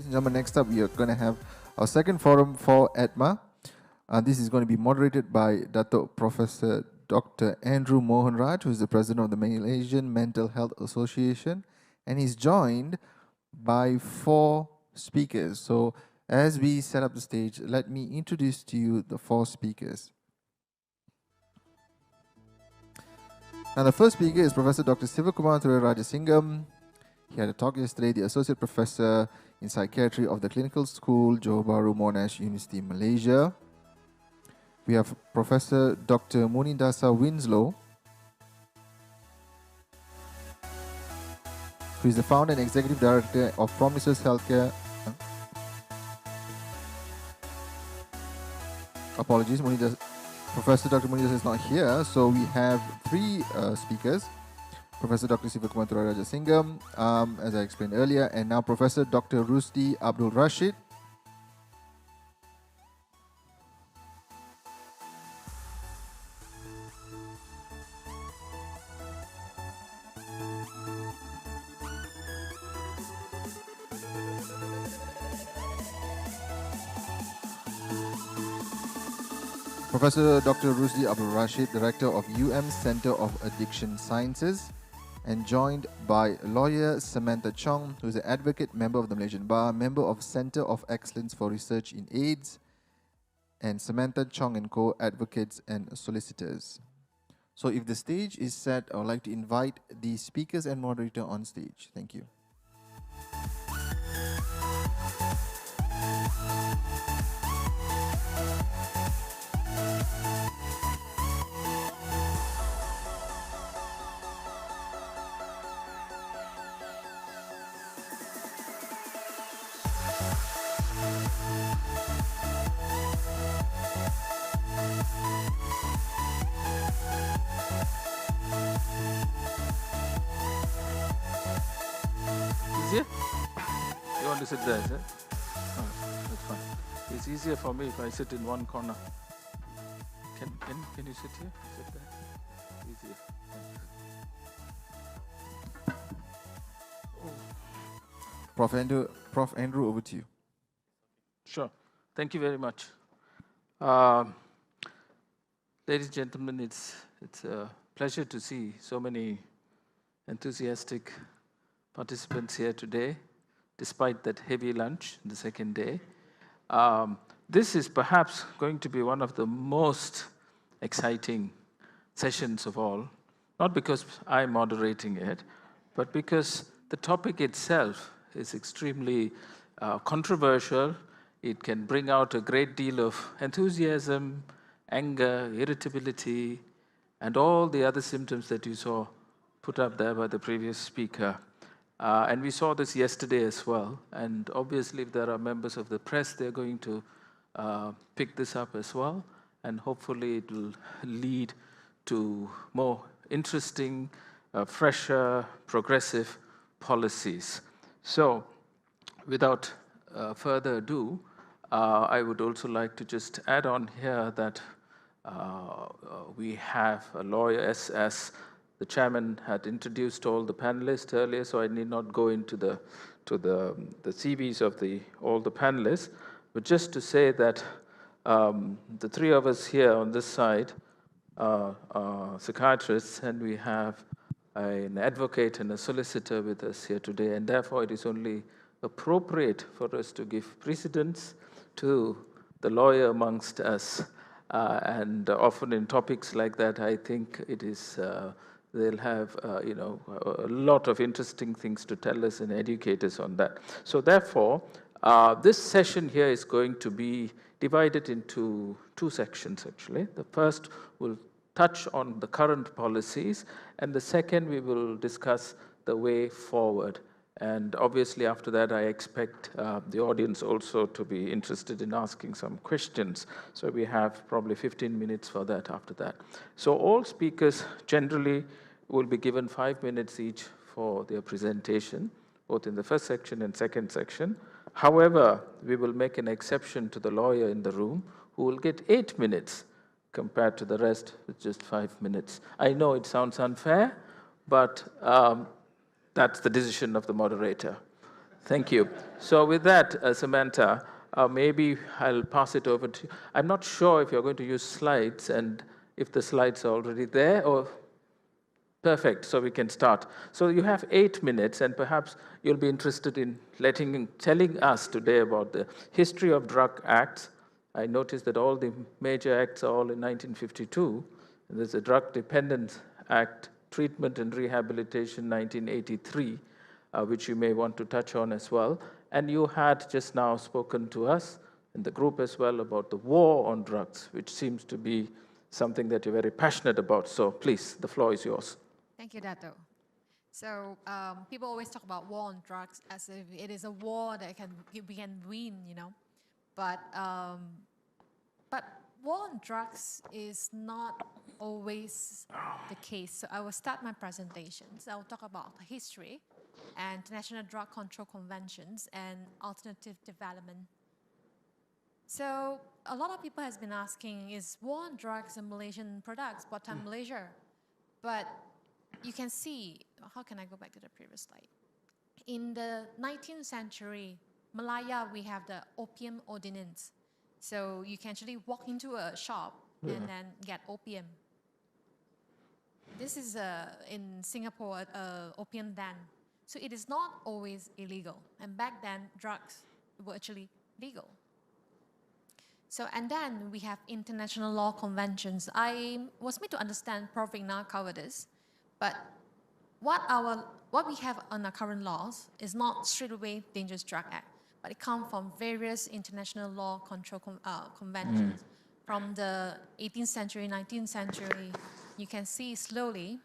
Ladies and gentlemen, next up we are going to have our second forum for ETMA. This is going to be moderated by Dato Professor Dr. Andrew Mohanraj, who is the president of the Malaysian Mental Health Association, and he's joined by 4 speakers. So as we set up the stage, let me introduce to you the 4 speakers. Now the first speaker is Professor Dr. Sivakumar Thurairajasingam. He had a talk yesterday, the Associate Professor in Psychiatry of the Clinical School, Johor Bahru Monash University, Malaysia. We have Professor Dr. Munidasa Winslow, who is the founder and executive director of Promises Healthcare. Apologies, Professor Dr. Munidasa is not here, so we have 3 speakers. Professor Dr. Sivakumar Thurairajasingam, as I explained earlier, and now Professor Dr. Rusdi Abd Rashid. Professor Dr. Rusdi Abd Rashid, Director of Center of Addiction Sciences, and joined by lawyer Samantha Chong, who is an advocate, member of the Malaysian Bar, member of Center of Excellence for Research in AIDS, and Samantha Chong & Co. advocates and solicitors. So if the stage is set, I would like to invite the speakers and moderator on stage. Thank you. Easier? You want to sit there, is it? Oh, that's fine. It's easier for me if I sit in one corner. Can you sit here? Sit there. Easier. Prof. Andrew, over to you. Sure. Thank you very much. Ladies and gentlemen, it's a pleasure to see so many enthusiastic participants here today, despite that heavy lunch the second day. This is perhaps going to be one of the most exciting sessions of all, not because I'm moderating it, but because the topic itself is extremely controversial. It can bring out a great deal of enthusiasm, anger, irritability, and all the other symptoms that you saw put up there by the previous speaker. And we saw this yesterday as well. And obviously, if there are members of the press, they're going to pick this up as well. And hopefully, it will lead to more interesting, fresher, progressive policies. So, without further ado, I would also like to just add on here that we have a lawyer, as the chairman had introduced all the panelists earlier, so I need not go into the CVs of all the panelists, but just to say that the 3 of us here on this side are psychiatrists, and we have an advocate and a solicitor with us here today, and therefore it is only appropriate for us to give precedence to the lawyer amongst us. And often in topics like that, I think it is they'll have a lot of interesting things to tell us and educate us on that. So therefore, this session here is going to be divided into 2 sections, actually. The first will touch on the current policies, and the second we will discuss the way forward. And obviously after that, I expect the audience also to be interested in asking some questions. So we have probably 15 minutes for that after that. So all speakers generally will be given 5 minutes each for their presentation, both in the first section and second section. However, we will make an exception to the lawyer in the room, who will get 8 minutes compared to the rest with just 5 minutes. I know it sounds unfair, but that's the decision of the moderator. Thank you. So with that, Samantha, maybe I'll pass it over to you. I'm not sure if you're going to use slides and if the slides are already there or perfect, so we can start. So you have 8 minutes, and perhaps you'll be interested in telling us today about the history of drug acts. I noticed that all the major acts are all in 1952. There's a Drug Dependence Act, Treatment and Rehabilitation, 1983, which you may want to touch on as well. And you had just now spoken to us in the group as well about the war on drugs, which seems to be something that you're very passionate about. So please, the floor is yours. Thank you, Dato. So people always talk about war on drugs as if it is a war that we can win, you know. But war on drugs is not always the case. So I will start my presentation. So I'll talk about history and international drug control conventions and alternative development. So a lot of people has been asking, is war on drugs and Malaysian products, what time Malaysia? But you can see, how can I go back to the previous slide? In the 19th century, Malaya, we have the opium ordinance. So you can actually walk into a shop and then get opium. This is in Singapore, opium den. So it is not always illegal. And back then, drugs were actually legal. So, and then we have international law conventions. I was made to understand, Prof now covered this, but what we have on our current laws is not straight away Dangerous Drug Act, but it comes from various international law control conventions. From the 18th century, 19th century, you can see slowly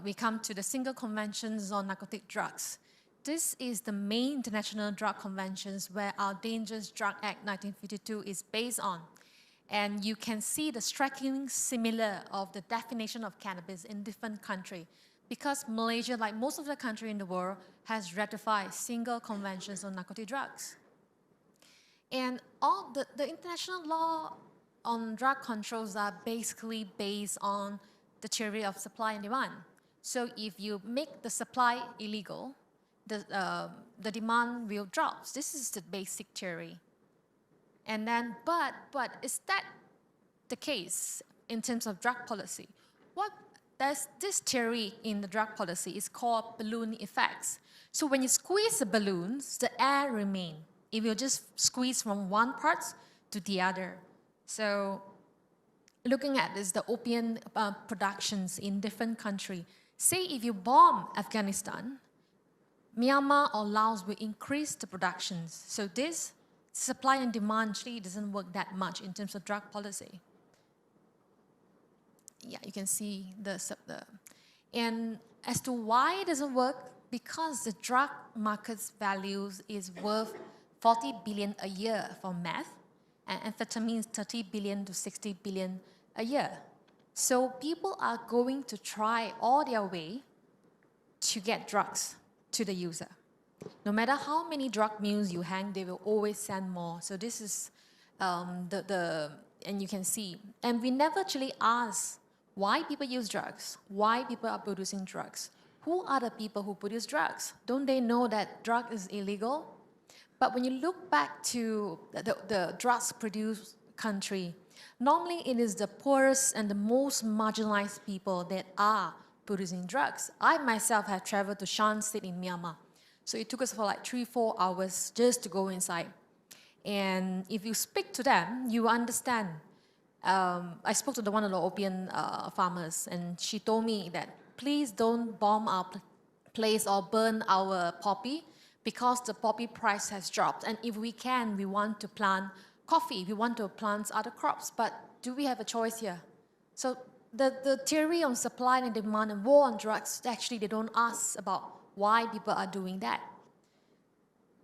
we come to the single conventions on narcotic drugs. This is the main international drug conventions where our Dangerous Drug Act 1952 is based on. And you can see the striking similar of the definition of cannabis in different countries, because Malaysia, like most of the country in the world, has ratified single conventions on narcotic drugs. And all the international law on drug controls are basically based on the theory of supply and demand. So if you make the supply illegal, the demand will drop. This is the basic theory. And then, but is that the case in terms of drug policy? There's this theory in the drug policy is called balloon effects. So when you squeeze the balloons, the air remains. If you just squeeze from one part to the other. So looking at this, the opium productions in different countries. Say if you bomb Afghanistan, Myanmar or Laos will increase the productions. So this supply and demand actually doesn't work that much in terms of drug policy. Yeah, you can see and as to why it doesn't work, because the drug market's values is worth 40 billion a year for meth, and amphetamines 30 billion to 60 billion a year. So people are going to try all their way to get drugs to the user. No matter how many drug mules you hang, they will always send more. So this is and you can see. And we never actually ask why people use drugs, why people are producing drugs. Who are the people who produce drugs? Don't they know that drug is illegal? But when you look back to the drugs produced country, normally it is the poorest and the most marginalized people that are producing drugs. I myself have traveled to Shan State in Myanmar. So it took us for like 3-4 hours just to go inside. And if you speak to them, you understand. I spoke to one of the opium farmers, and she told me that please don't bomb our place or burn our poppy, because the poppy price has dropped. And if we can, we want to plant coffee, we want to plant other crops, but do we have a choice here? So the theory on supply and demand and war on drugs, actually they don't ask about why people are doing that.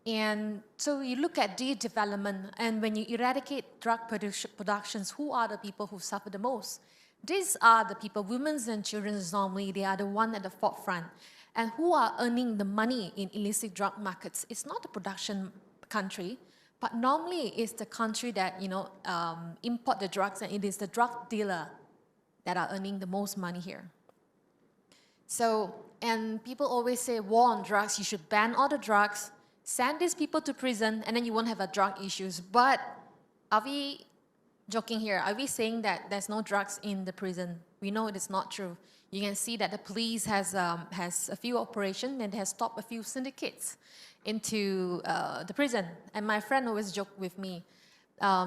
And so you look at the development, and when you eradicate drug productions, who are the people who suffer the most? These are the people, women and children normally, they are the one at the forefront. And who are earning the money in illicit drug markets? It's not the production country, but normally it's the country that, import the drugs, and it is the drug dealer that are earning the most money here. So And people always say, war on drugs, you should ban all the drugs, send these people to prison, and then you won't have a drug issues. But are we joking here? Are we saying that there's no drugs in the prison? We know it is not true. You can see that the police has a few operations and has stopped a few syndicates into the prison. And my friend always joked with me,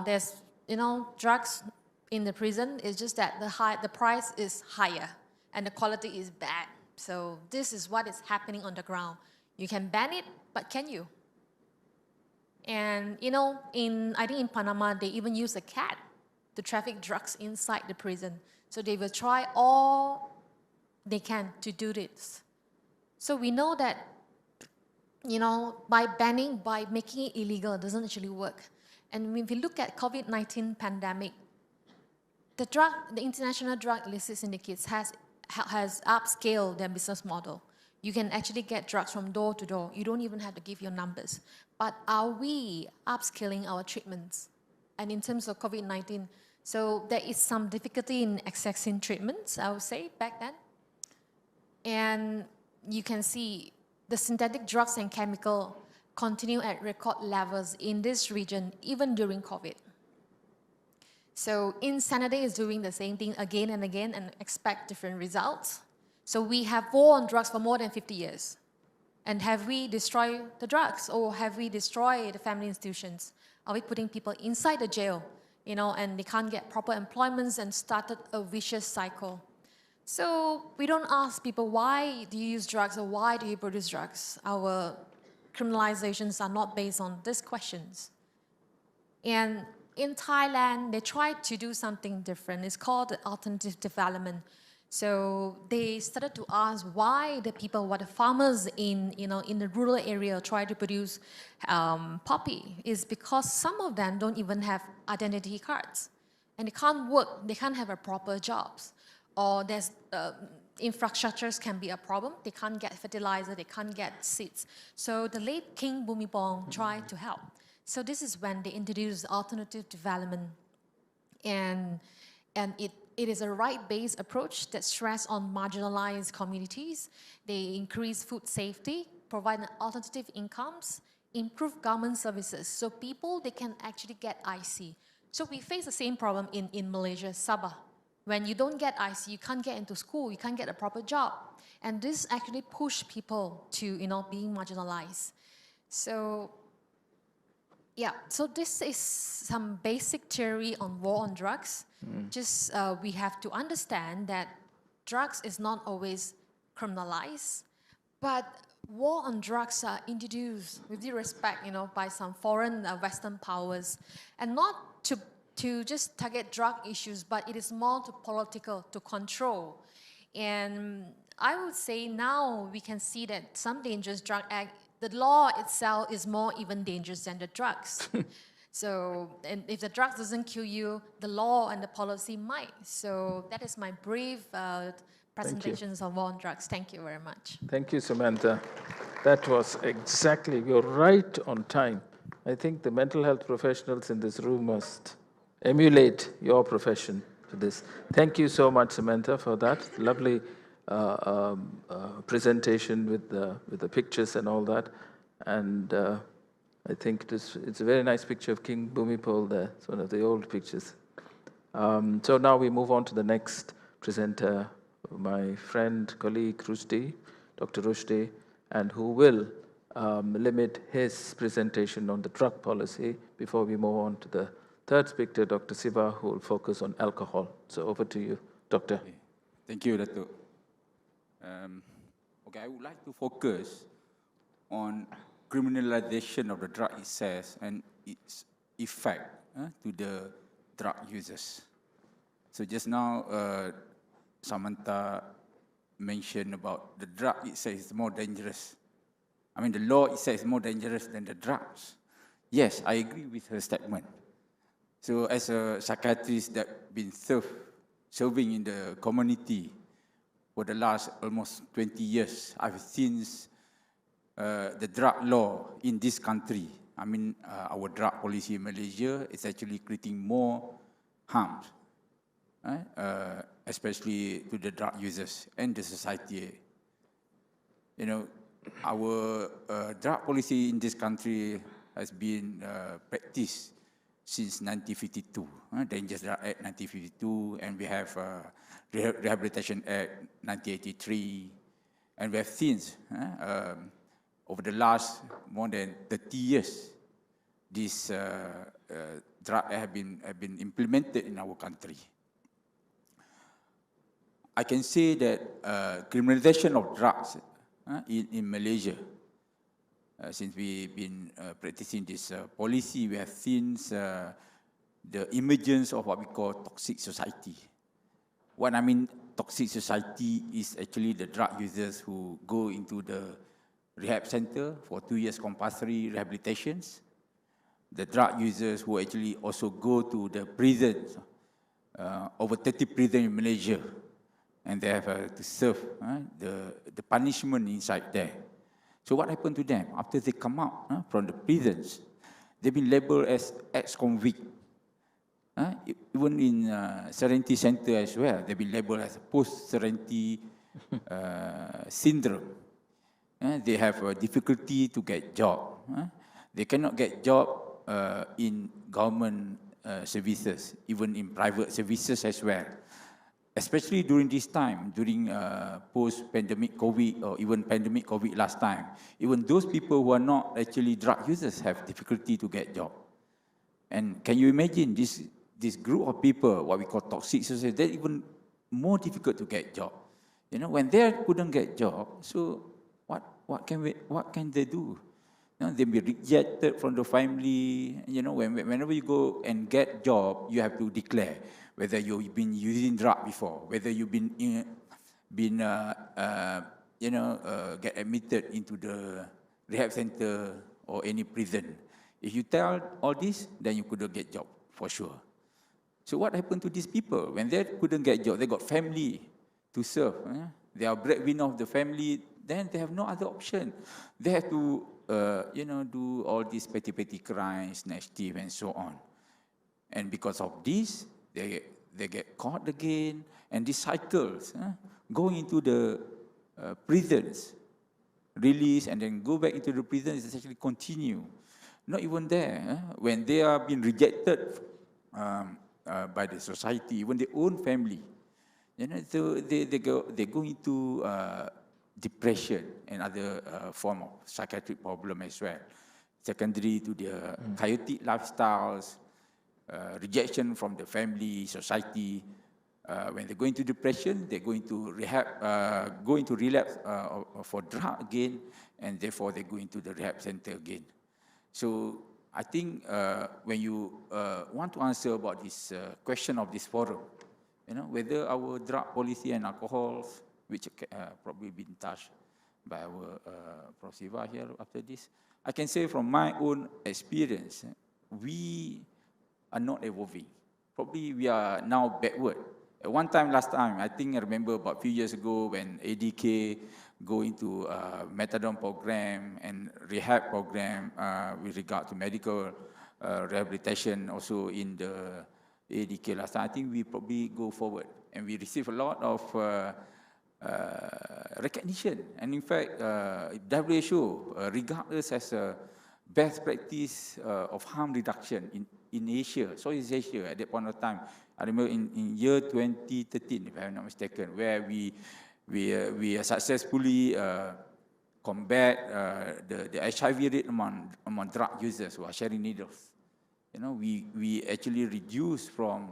there's, drugs in the prison. It's just that the price is higher and the quality is bad. So this is what is happening on the ground. You can ban it, but can you? And I think in Panama, they even use a cat to traffic drugs inside the prison. So they will try all they can to do this. So we know that, by banning, by making it illegal, it doesn't actually work. And if we look at COVID-19 pandemic, the international drug illicit syndicates has upscaled their business model. You can actually get drugs from door to door. You don't even have to give your numbers. But are we upscaling our treatments? And in terms of COVID-19, so there is some difficulty in accessing treatments, I would say, back then. And you can see the synthetic drugs and chemical continue at record levels in this region, even during COVID. So Insanity is doing the same thing again and again and expect different results. So we have war on drugs for more than 50 years. And have we destroyed the drugs, or have we destroyed the family institutions? Are we putting people inside the jail, and they can't get proper employments and started a vicious cycle? So we don't ask people, why do you use drugs or why do you produce drugs? Our criminalizations are not based on these questions. And in Thailand, they tried to do something different. It's called alternative development. So they started to ask why the people, the farmers in the rural area try to produce poppy. Is because some of them don't even have identity cards. And they can't work, they can't have a proper jobs. Or there's infrastructures can be a problem. They can't get fertilizer, they can't get seeds. So the late King Bhumibol tried to help. So this is when they introduced alternative development. And it is a right-based approach that stresses on marginalized communities. They increase food safety, provide alternative incomes, improve government services. So people, they can actually get IC. So we face the same problem in Malaysia, Sabah. When you don't get IC, you can't get into school, you can't get a proper job. And this actually pushed people to, being marginalized. So, yeah, so this is some basic theory on war on drugs. Just we have to understand that drugs is not always criminalized, but war on drugs are introduced with due respect, by some foreign Western powers, and not to just target drug issues, but it is more to political, to control. And I would say now we can see that some dangerous drug act, the law itself is more even dangerous than the drugs. So, and if the drugs doesn't kill you, the law and the policy might. So that is my brief presentations on war on drugs. Thank you very much. Thank you, Samantha. That was exactly, you're right on time. I think the mental health professionals in this room must emulate your profession to this. Thank you so much, Samantha, for that lovely presentation with the pictures and all that. And I think it's a very nice picture of King Bhumibol there. It's one of the old pictures. So now we move on to the next presenter, my friend, colleague, Rusdi, Dr. Rusdi, and who will limit his presentation on the drug policy before we move on to the third speaker, Dr. Siva, who will focus on alcohol. So over to you, Doctor. Okay. Thank you, Dato. Okay, I would like to focus on criminalization of the drug itself and its effect to the drug users. So just now, Samantha mentioned about the drug itself is more dangerous. I mean, the law itself is more dangerous than the drugs. Yes, I agree with her statement. So as a psychiatrist that been serving in the community for the last almost 20 years, I've seen the drug law in this country. I mean, our drug policy in Malaysia is actually creating more harms, especially to the drug users and the society. you know, our drug policy in this country has been practiced since 1952, Dangerous Drug Act 1952, and we have Rehabilitation Act 1983, and we have since, over the last more than 30 years, this drug have been implemented in our country. I can say that criminalization of drugs in Malaysia, since we've been practicing this policy, we have seen the emergence of what we call toxic society. What I mean toxic society is actually the drug users who go into the rehab center for 2 years compulsory rehabilitations, the drug users who actually also go to the prisons, over 30 prisons in Malaysia, and they have to serve the punishment inside there. So what happened to them? After they come out from the prisons, they've been labeled as ex-convict. Even in Serenity Center as well, they've been labeled as post-Serenity syndrome. They have a difficulty to get job. They cannot get job in government services, even in private services as well. Especially during this time, during post-pandemic COVID or even pandemic COVID last time, even those people who are not actually drug users have difficulty to get job. And can you imagine this group of people, what we call toxic society, they're even more difficult to get job. You know, when they couldn't get job, so what can they do? You know, they be rejected from the family. You know, whenever you go and get job, you have to declare whether you've been using drug before, whether you've been get admitted into the rehab center or any prison. If you tell all this, then you couldn't get job for sure. So what happened to these people when they couldn't get job? They got family to serve. They are breadwinner of the family. Then they have no other option. They have to do all these petty crimes, snatch thief, and so on. And because of this, they get caught again, and these cycles going into the prisons, release, and then go back into the prisons, is actually continue. Not even there, when they are being rejected by the society, even their own family, you know, so they go into depression and other form of psychiatric problem as well, secondary to their chaotic lifestyles, rejection from the family, society. When they go into depression, they go into rehab, go into relapse for drug again, and therefore they go into the rehab center again. So I think when you want to answer about this question of this forum, you know, whether our drug policy and alcohol, which probably been touched by our Prof. Siva here after this, I can say from my own experience, we are not evolving. Probably we are now backward. At one time, last time, I think I remember about a few years ago when ADK go into methadone program and rehab program with regard to medical rehabilitation also in the ADK last time. I think we probably go forward and we receive a lot of recognition. And in fact, WHO regard us as a best practice of harm reduction in Asia, Southeast Asia at that point of time. I remember in year 2013, if I'm not mistaken, where we successfully combat the HIV rate among drug users who are sharing needles. You know, we actually reduced from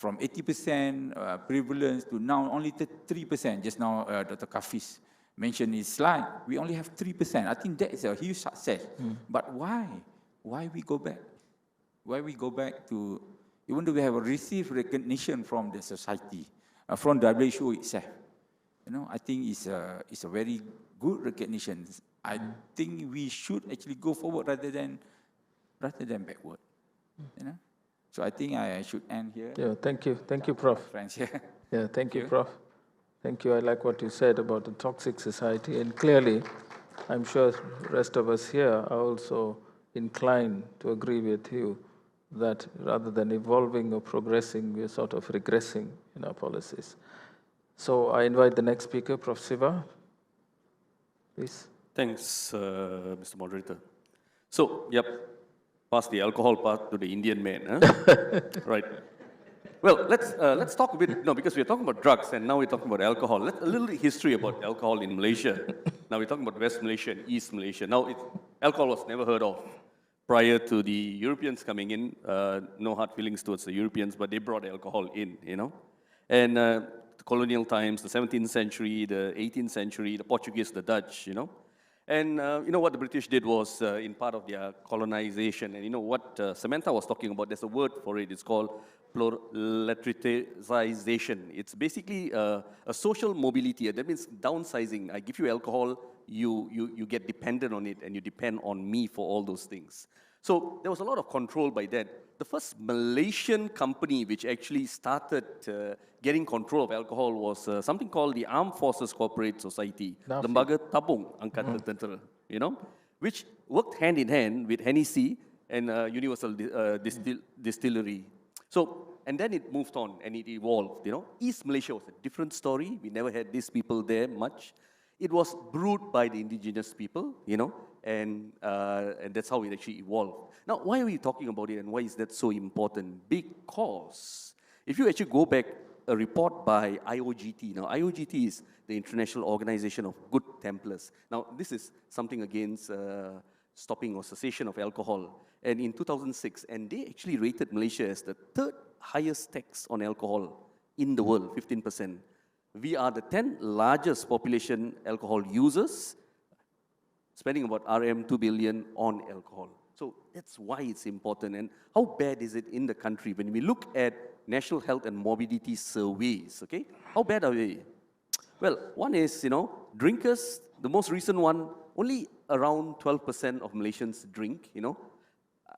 80% prevalence to now only 3%. Just now, Dr. Kafis mentioned in his slide, we only have 3%. I think that is a huge success. But why? Why we go back? Why we go back to, even though we have received recognition from the society, from WHO itself? You know, I think it's a very good recognition. I think we should actually go forward rather than backward. You know, so I think I should end here. Yeah, thank you, Prof. Friends here. Yeah, thank you, Prof. Thank you. I like what you said about the toxic society, and clearly, I'm sure the rest of us here are also inclined to agree with you that rather than evolving or progressing, we're sort of regressing in our policies. So I invite the next speaker, Prof. Siva. please. Thanks, Mr. Moderator. So, yep, pass the alcohol part to the Indian man, huh? Right. Well, let's talk a bit, no, because we're talking about drugs and now we're talking about alcohol. A little history about alcohol in Malaysia. Now we're talking about West Malaysia and East Malaysia. Now, alcohol was never heard of prior to the Europeans coming in. No hard feelings towards the Europeans, but they brought alcohol in, you know. And the colonial times, the 17th century, the 18th century, the Portuguese, the Dutch, you know. And you know what the British did was in part of their colonization, and you know what Samantha was talking about, there's a word for it, it's called proletariatization. It's basically a social mobility, that means downsizing. I give you alcohol, you get dependent on it, and you depend on me for all those things. So there was a lot of control by that. The first Malaysian company which actually started getting control of alcohol was something called the Armed Forces Corporate Society, Lembaga Tabung Angkatan Tentera, you know, which worked hand in hand with Hennessy and Universal Distillery. So, and then it moved on and it evolved, you know. East Malaysia was a different story. We never had these people there much. It was brewed by the indigenous people, you know, and that's how it actually evolved. Now, why are we talking about it and why is that so important? Because if you actually go back, a report by IOGT, now IOGT is the International Organization of Good Templars. Now, this is something against stopping or cessation of alcohol. And in 2006, and they actually rated Malaysia as the third highest tax on alcohol in the world, 15%. We are the 10th largest population alcohol users, spending about RM 2 billion on alcohol. So that's why it's important. And how bad is it in the country? When we look at National Health and Morbidity surveys, okay, how bad are they? Well, one is, you know, drinkers, the most recent one, only around 12% of Malaysians drink, you know.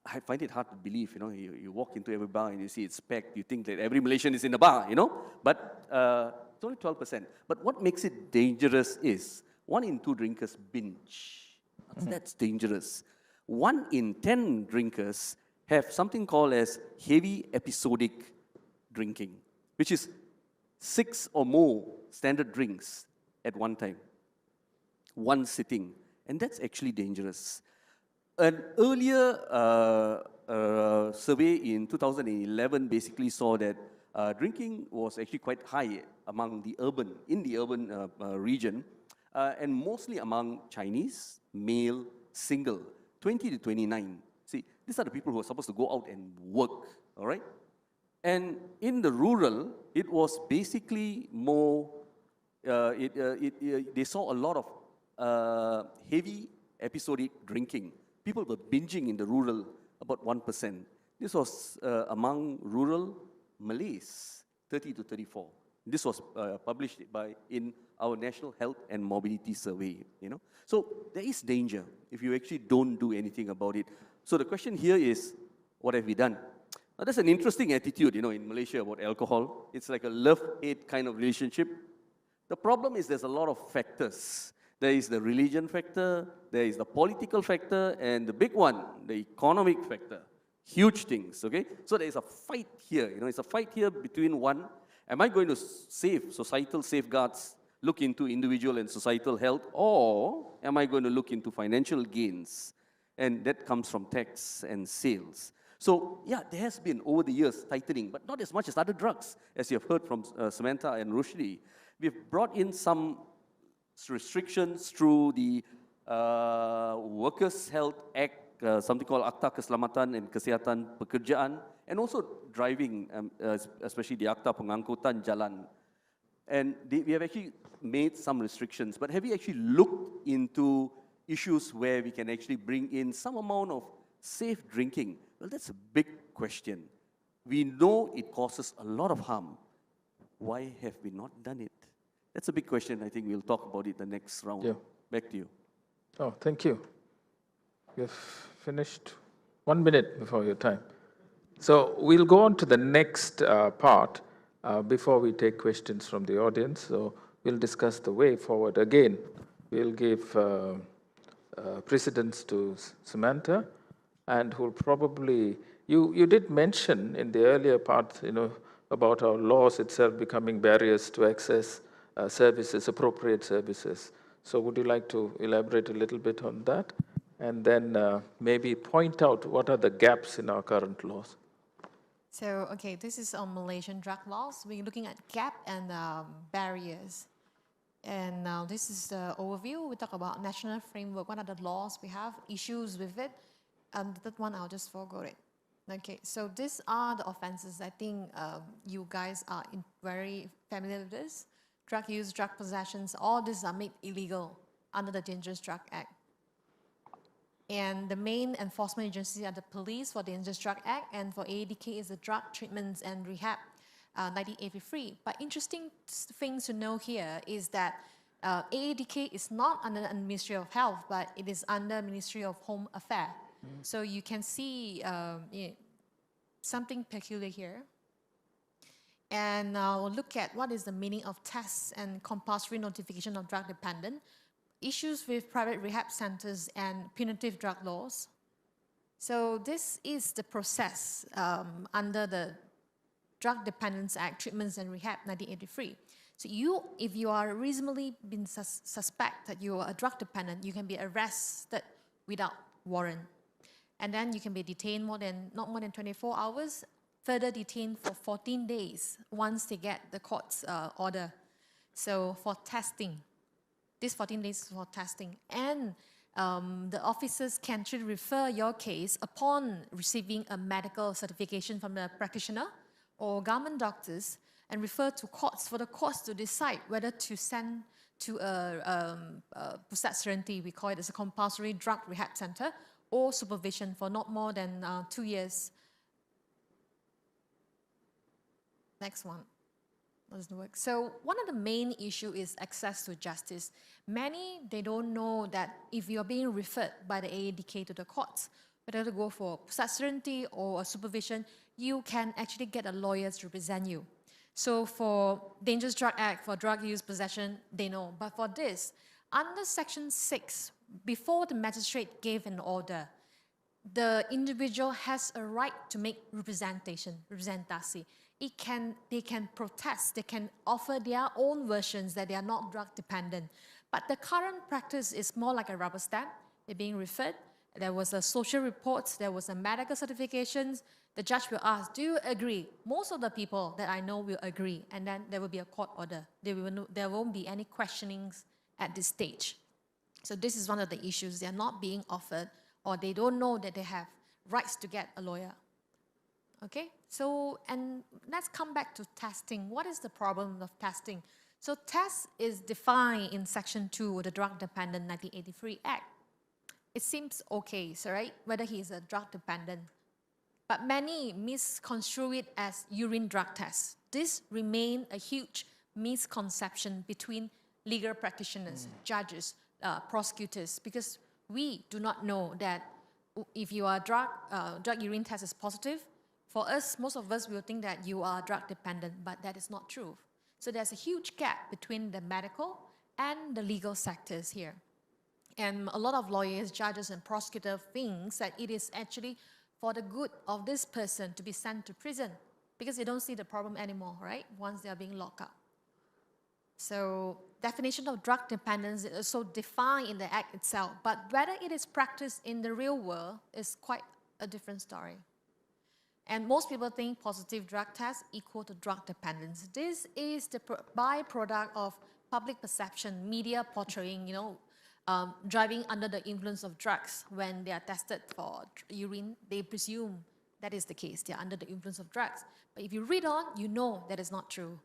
I find it hard to believe, you know, you walk into every bar and you see it's packed, you think that every Malaysian is in a bar, you know, but it's only 12%. But what makes it dangerous is 1 in 2 drinkers binge. That's dangerous. 1 in 10 drinkers have something called as heavy episodic drinking, which is 6 or more standard drinks at one time, one sitting, and that's actually dangerous. An earlier survey in 2011 basically saw that drinking was actually quite high among the urban, in the urban region, and mostly among Chinese, male, single, 20 to 29. See, these are the people who are supposed to go out and work, all right? And in the rural, it was basically more, they saw a lot of heavy episodic drinking. People were binging in the rural, about 1%. This was among rural Malays, 30 to 34. This was published in our National Health and Mobility Survey, you know. So there is danger if you actually don't do anything about it. So the question here is, what have we done? Now that's an interesting attitude, you know, in Malaysia about alcohol. It's like a love-hate kind of relationship. The problem is there's a lot of factors. There is the religion factor, there is the political factor, and the big one, the economic factor. Huge things, okay? So there is a fight here, you know, it's a fight here between one, am I going to save societal safeguards, look into individual and societal health, or am I going to look into financial gains? And that comes from tax and sales. So, yeah, there has been, over the years, tightening, but not as much as other drugs, as you have heard from Samantha and Rusdi. We've brought in some restrictions through the Workers' Health Act, something called Akta Keselamatan and Kesihatan Pekerjaan, and also driving, especially the Akta Pengangkutan Jalan. And we have actually made some restrictions, but have we actually looked into issues where we can actually bring in some amount of safe drinking? Well, that's a big question. We know it causes a lot of harm. Why have we not done it? That's a big question. I think we'll talk about it the next round. Yeah. Back to you. Oh, thank you. You've finished 1 minute before your time. So we'll go on to the next part before we take questions from the audience. So we'll discuss the way forward. Again, we'll give precedence to Samantha, and who'll probably, you did mention in the earlier part, you know, about our laws itself becoming barriers to access services, appropriate services. So would you like to elaborate a little bit on that? And then maybe point out what are the gaps in our current laws? So, okay, this is on Malaysian drug laws. We're looking at gap and barriers. And now this is the overview. We talk about national framework. What are the laws we have, issues with it? And that one, I'll just forego it. Okay, so these are the offenses. I think you guys are very familiar with this. Drug use, drug possessions, all these are made illegal under the Dangerous Drug Act. And the main enforcement agencies are the police for the Dangerous Drug Act, and for ADK is the Drug Treatments and Rehab 1983. But interesting things to know here is that ADK is not under the Ministry of Health, but it is under Ministry of Home Affairs. So you can see something peculiar here. And now look at what is the meaning of tests and compulsory notification of drug dependent, issues with private rehab centers and punitive drug laws. So this is the process under the Drug Dependence Act, Treatments and Rehab 1983. So if you are reasonably been suspect that you are a drug dependent, you can be arrested without warrant. And then you can be detained not more than 24 hours, further detained for 14 days once they get the court's order. So for testing, this 14 days is for testing. And the officers can actually refer your case upon receiving a medical certification from the practitioner or government doctors and refer to courts for the courts to decide whether to send to a Pusat Serenity, we call it as a compulsory drug rehab center, or supervision for not more than 2 years. Next one. Doesn't work. So one of the main issue is access to justice. Many, they don't know that if you're being referred by the AADK to the courts, whether to go for Pusat Serenity or a supervision, you can actually get a lawyer to represent you. So for Dangerous Drug Act, for drug use, possession, they know. But for this, under Section 6, before the magistrate gave an order, the individual has a right to make representation. They can protest, they can offer their own versions that they are not drug dependent. But the current practice is more like a rubber stamp. They're being referred. There was a social report, there was a medical certifications. The judge will ask, do you agree? Most of the people that I know will agree, and then there will be a court order. There won't be any questionings at this stage. So this is one of the issues. They are not being offered, or they don't know that they have rights to get a lawyer. Okay, so, and let's come back to testing. What is the problem of testing? So test is defined in Section 2 of the Drug Dependent 1983 Act. It seems okay, so right, whether he is a drug dependent. But many misconstrue it as urine drug tests. This remains a huge misconception between legal practitioners, judges, prosecutors, because we do not know that if you are drug urine test is positive, for us, most of us will think that you are drug dependent, but that is not true. So there's a huge gap between the medical and the legal sectors here. And a lot of lawyers, judges, and prosecutors think that it is actually for the good of this person to be sent to prison because they don't see the problem anymore, right? Once they are being locked up. So definition of drug dependence is also defined in the Act itself, but whether it is practiced in the real world is quite a different story. And most people think positive drug tests equal to drug dependence. This is the byproduct of public perception, media portraying, driving under the influence of drugs. When they are tested for urine, they presume that is the case. They are under the influence of drugs. But if you read on, you know that is not true.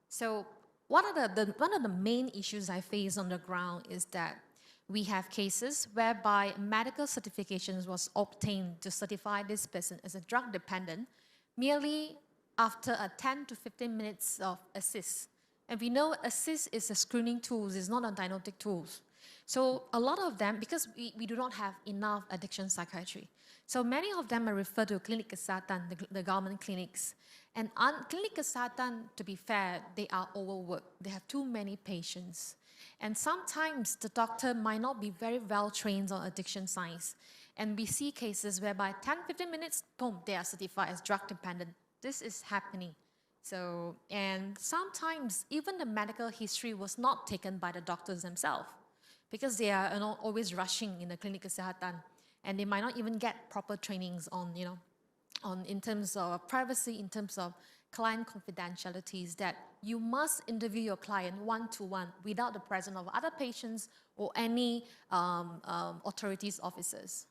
So one of the main issues I face on the ground is that we have cases whereby medical certifications was obtained to certify this person as a drug dependent merely after a 10 to 15 minutes of assist. And we know assist is a screening tool, it's not a diagnostic tool. So a lot of them, because we do not have enough addiction psychiatry, so many of them are referred to Klinik Kesihatan, the government clinics. And Klinik Kesihatan, to be fair, they are overworked. They have too many patients. And sometimes the doctor might not be very well trained on addiction science. And we see cases whereby 10, 15 minutes, boom, they are certified as drug dependent. This is happening. So, and sometimes even the medical history was not taken by the doctors themselves because they are always rushing in the clinic kesehatan, and they might not even get proper trainings on, in terms of privacy, in terms of client confidentialities, that you must interview your client one-to-one without the presence of other patients or any authorities officers.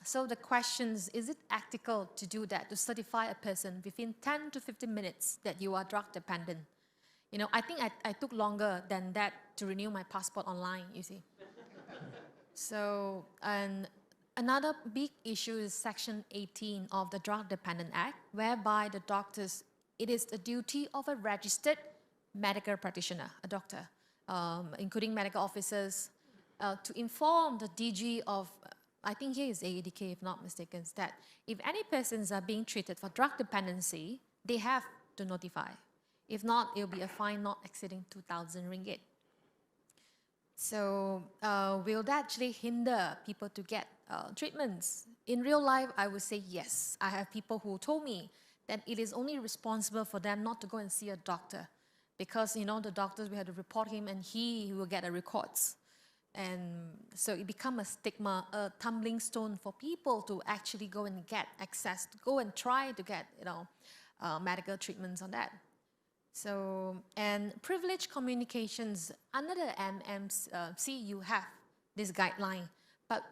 So the questions, is it ethical to do that, to certify a person within 10 to 15 minutes that you are drug dependent? I think I took longer than that to renew my passport online, you see. So, and another big issue is Section 18 of the Drug Dependent Act, whereby the doctors, it is the duty of a registered medical practitioner, a doctor, including medical officers, to inform the DG of, I think here is AEDK if not mistaken, that if any persons are being treated for drug dependency, they have to notify. If not, it will be a fine not exceeding 2,000 ringgit. So will that actually hinder people to get treatments? In real life, I would say yes. I have people who told me that it is only responsible for them not to go and see a doctor because, the doctors, we had to report him and he will get the records. And so it becomes a stigma, a tumbling stone for people to actually go and get access, to go and try to get, medical treatments on that. So, and privileged communications, under the MMC, you have this guideline. But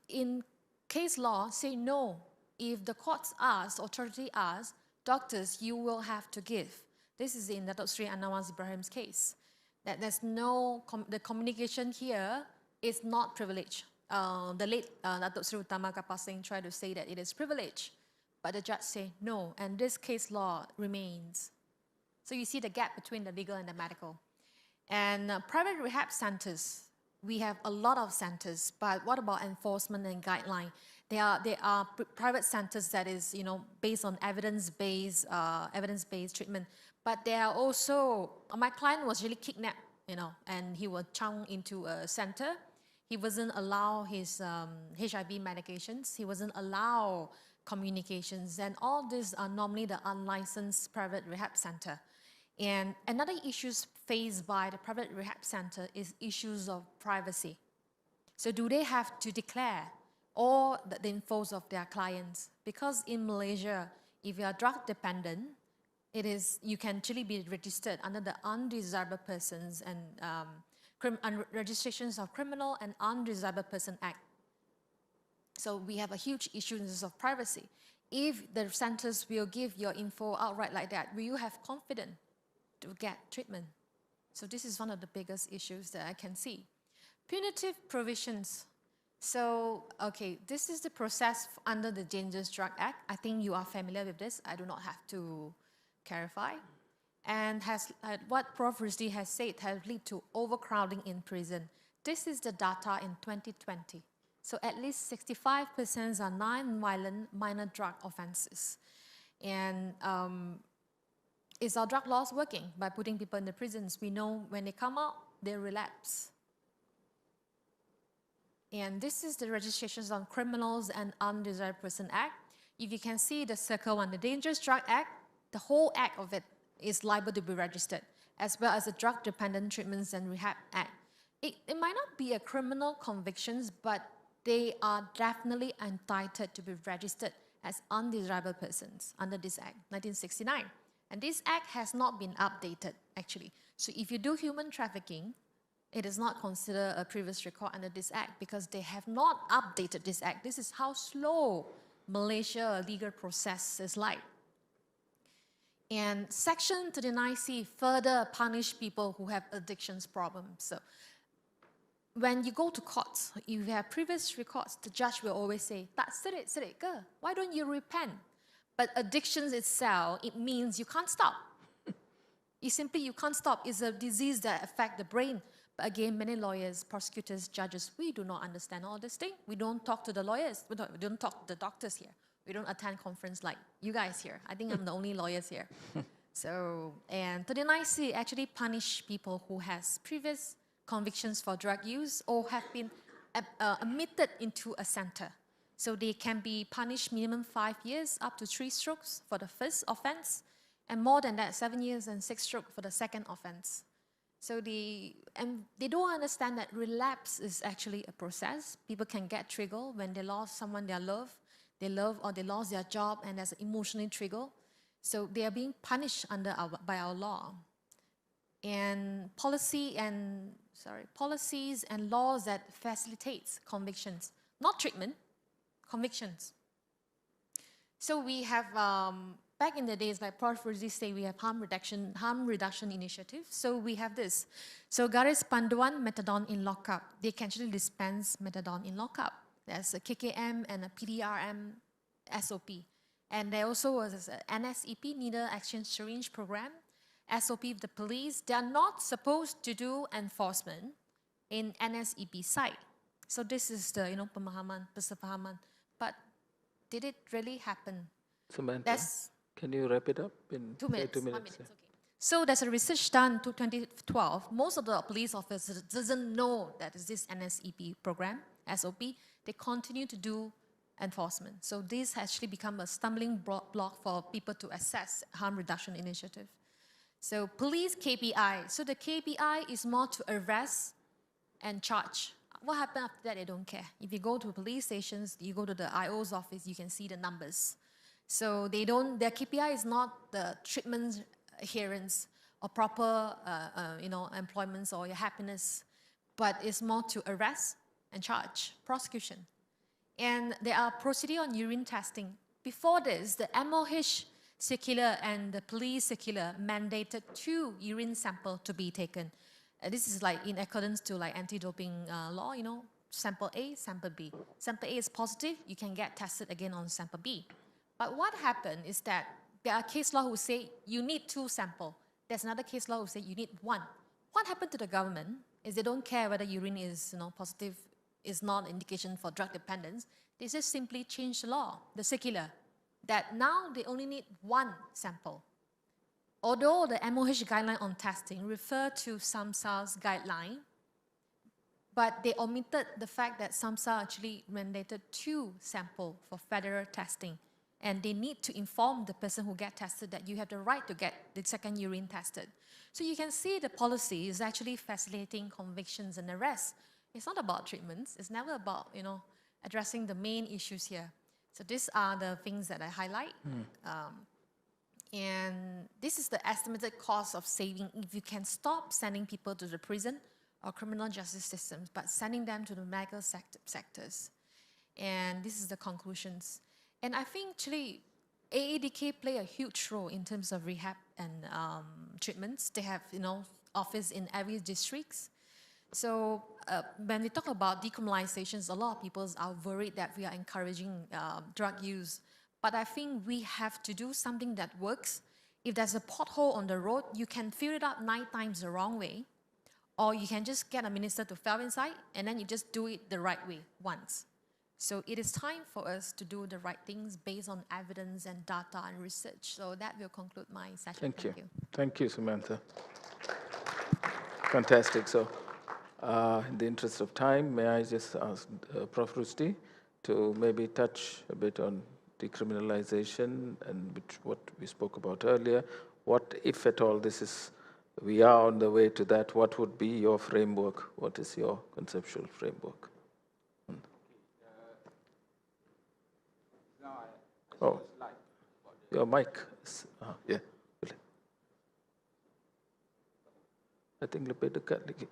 in case law, say no. If the courts ask, authority asks, doctors, you will have to give. This is in Dato Sri Anwar Ibrahim's case. That there's no, the communication here is not privilege. The late Dato Sri Utama Kapal Singh tried to say that it is privilege, but the judge said no, and this case law remains. So you see the gap between the legal and the medical. And private rehab centers, we have a lot of centers, but what about enforcement and guideline? They are private centers that is, based on evidence-based treatment. But there are also, my client was really kidnapped, and he was chunked into a center. He wasn't allowed his HIV medications. He wasn't allowed communications. And all these are normally the unlicensed private rehab center. And another issues faced by the private rehab center is issues of privacy. So do they have to declare all the infos of their clients? Because in Malaysia, if you are drug dependent, you can actually be registered under the Undesirable Persons and Registrations of Criminal and Undesirable Person Act. So we have a huge issue of privacy. If the centers will give your info outright like that, will you have confidence to get treatment? So this is one of the biggest issues that I can see. Punitive provisions. So, okay, this is the process under the Dangerous Drug Act. I think you are familiar with this. I do not have to clarify. And what Prof. Rusdi has said has led to overcrowding in prison. This is the data in 2020. So at least 65% are non-violent minor drug offenses. And is our drug laws working by putting people in the prisons? We know when they come out, they relapse. And this is the Registrations on Criminals and Undesirable Person Act. If you can see the circle one, the Dangerous Drug Act, the whole act of it is liable to be registered, as well as the Drug Dependent Treatments and Rehab Act. It might not be a criminal convictions, but they are definitely entitled to be registered as undesirable persons under this act, 1969. And this act has not been updated, actually. So if you do human trafficking, it is not considered a previous record under this act because they have not updated this act. This is how slow Malaysia legal process is like. And Section 39C further punish people who have addictions problems. So when you go to court, if you have previous records, the judge will always say, "Tak serit ke? Why don't you repent?" But addictions itself, it means you can't stop. You can't stop. It's a disease that affects the brain. But again, many lawyers, prosecutors, judges, we do not understand all this thing. We don't talk to the lawyers. We don't talk to the doctors here. We don't attend conference like you guys here. I think I'm the only lawyers here. So, and 39C actually punish people who has previous convictions for drug use or have been admitted into a center. So they can be punished minimum 5 years up to 3 strokes for the first offense. And more than that, 7 years and 6 strokes for the second offense. So they don't understand that relapse is actually a process. People can get triggered when they lost someone they love, or they lost their job, and there's an emotional trigger. So they are being punished by our law. And policies and laws that facilitates convictions, not treatment, convictions. So we have, back in the days, like Prof Rusdi say, we have harm reduction initiative. So we have this. So Garis Panduan Methadone in lockup. They can actually dispense methadone in lockup. There's a KKM and a PDRM SOP. And there also was an NSEP, Needle Exchange Syringe Program, SOP of the police. They are not supposed to do enforcement in NSEP site. So this is the, pemahaman, persepahaman. But did it really happen? Samantha, can you wrap it up in 2 minutes? 2 minutes. 1 minute, okay. So there's a research done to 2012. Most of the police officers doesn't know that is this NSEP program, SOP. They continue to do enforcement. So this has actually become a stumbling block for people to assess harm reduction initiative. So police KPI. So the KPI is more to arrest and charge. What happened after that, they don't care. If you go to police stations, you go to the IO's office, you can see the numbers. So their KPI is not the treatment adherence or proper employments or your happiness, but it's more to arrest and charge, prosecution. And there are procedure on urine testing. Before this, the MOH circular and the police circular mandated 2 urine samples to be taken. This is like in accordance to like anti-doping law, sample A, sample B. Sample A is positive, you can get tested again on sample B. But what happened is that there are case law who say you need 2 samples. There's another case law who say you need 1. What happened to the government is they don't care whether urine is positive, is not an indication for drug dependence. They just simply change the law, the circular, that now they only need 1 sample. Although the MOH guideline on testing refer to SAMHSA's guideline, but they omitted the fact that SAMHSA actually mandated 2 samples for federal testing. And they need to inform the person who get tested that you have the right to get the second urine tested. So you can see the policy is actually facilitating convictions and arrests. It's not about treatments. It's never about, addressing the main issues here. So these are the things that I highlight. And this is the estimated cost of saving if you can stop sending people to the prison or criminal justice systems, but sending them to the medical sectors. And this is the conclusions. And I think actually AADK play a huge role in terms of rehab and treatments. They have, office in every districts. So when we talk about decriminalizations, a lot of people are worried that we are encouraging drug use. But I think we have to do something that works. If there's a pothole on the road, you can fill it up 9 times the wrong way. Or you can just get a minister to fill inside, and then you just do it the right way once. So it is time for us to do the right things based on evidence and data and research. So that will conclude my session. Thank you. Thank you, Samantha. Fantastic. So in the interest of time, may I just ask Prof. Rusdi to maybe touch a bit on decriminalization and what we spoke about earlier. What, if at all, we are on the way to that, what would be your framework? What is your conceptual framework? Oh, your mic. Yeah. I think lebih dekat lagi.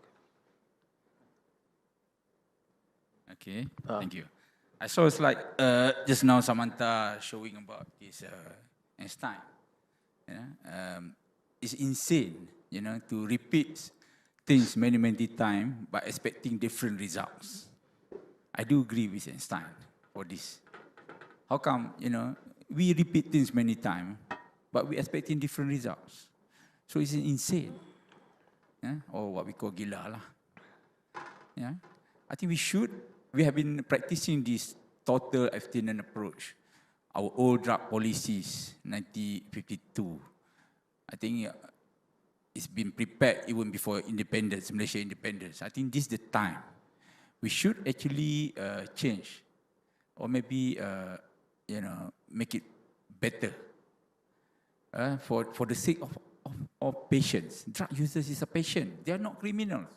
Okay, thank you. I saw it's like just now Samantha showing about this Einstein. It's insane, to repeat things many, many times but expecting different results. I do agree with Einstein for this. How come, we repeat things many times, but we're expecting different results? So it's insane, or what we call gila lah. Yeah, I think we have been practicing this total abstinence approach, our old drug policies, 1952. I think it's been prepared even before independence, Malaysia independence. I think this is the time. We should actually change, or maybe, make it better. for the sake of patients. Drug users is a patient. They are not criminals.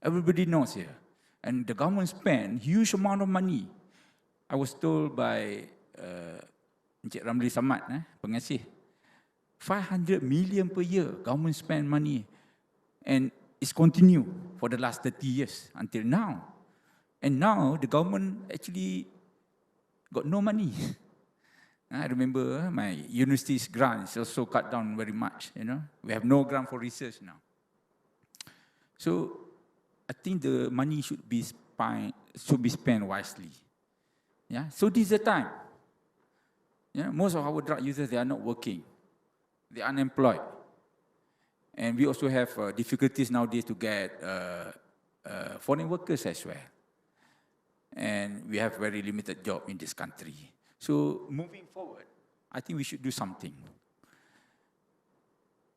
Everybody knows here. And the government spend huge amount of money. I was told by Encik Ramli Samad, pengasih, 500 million per year government spend money. And it's continued for the last 30 years until now. And now the government actually got no money. I remember my university's grants also cut down very much. We have no grant for research now. So I think the money should be spent wisely. Yeah. So this is the time. Most of our drug users, they are not working. They are unemployed. And we also have difficulties nowadays to get foreign workers as well. And we have very limited job in this country. So moving forward, I think we should do something.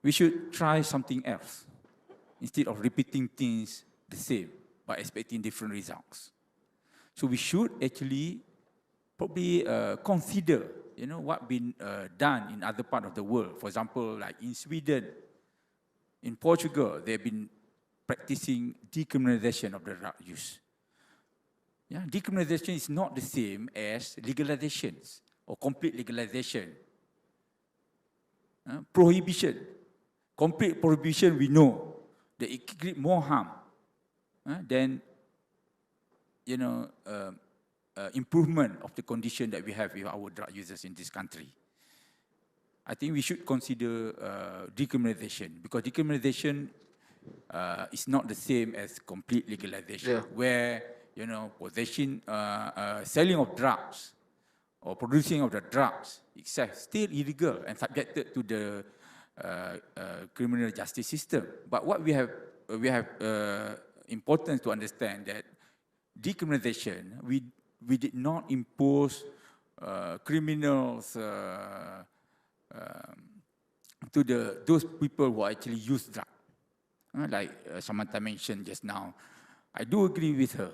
We should try something else instead of repeating things the same but expecting different results. So we should actually probably consider, what been done in other parts of the world. For example, like in Sweden, in Portugal, they've been practicing decriminalization of the drug use. Yeah, decriminalization is not the same as legalizations or complete legalization. Prohibition, complete prohibition, we know that it creates more harm than improvement of the condition that we have with our drug users in this country. I think we should consider decriminalization, because decriminalization is not the same as complete legalization, where possession, selling of drugs or producing of the drugs itself still illegal and subjected to the criminal justice system. But what we have important to understand that decriminalization, we did not impose criminals to those people who actually use drugs. Like Samantha mentioned just now, I do agree with her.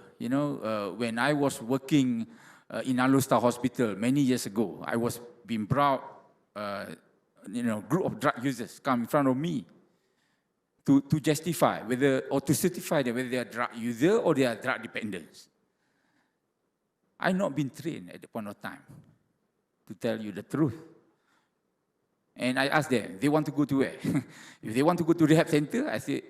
When I was working in Alustar Hospital many years ago, I was being brought, group of drug users come in front of me to justify whether, or to certify that whether they are drug user or they are drug dependents. I've not been trained at the point of time, to tell you the truth. And I asked them, they want to go to where? If they want to go to rehab center, I said,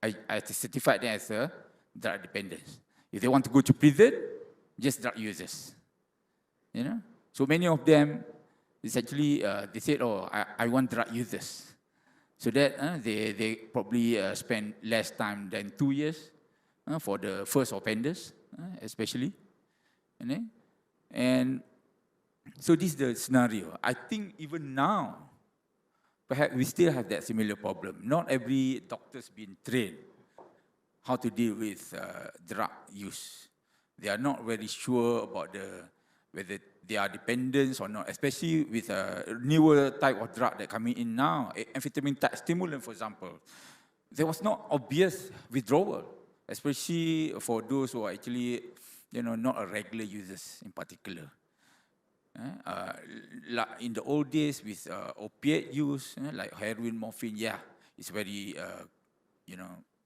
I certified them as a drug dependents. If they want to go to prison, just drug users. So many of them, it's actually, they said, oh, I want drug users. So that they probably spend less time than 2 years for the first offenders, especially. And so this is the scenario. I think even now, perhaps we still have that similar problem. Not every doctor's been trained how to deal with drug use. They are not very sure about whether they are dependents or not, especially with a newer type of drug that coming in now, amphetamine type stimulant, for example. There was not obvious withdrawal, especially for those who are actually, not a regular users in particular. In the old days with opiate use, like heroin, morphine, it's very,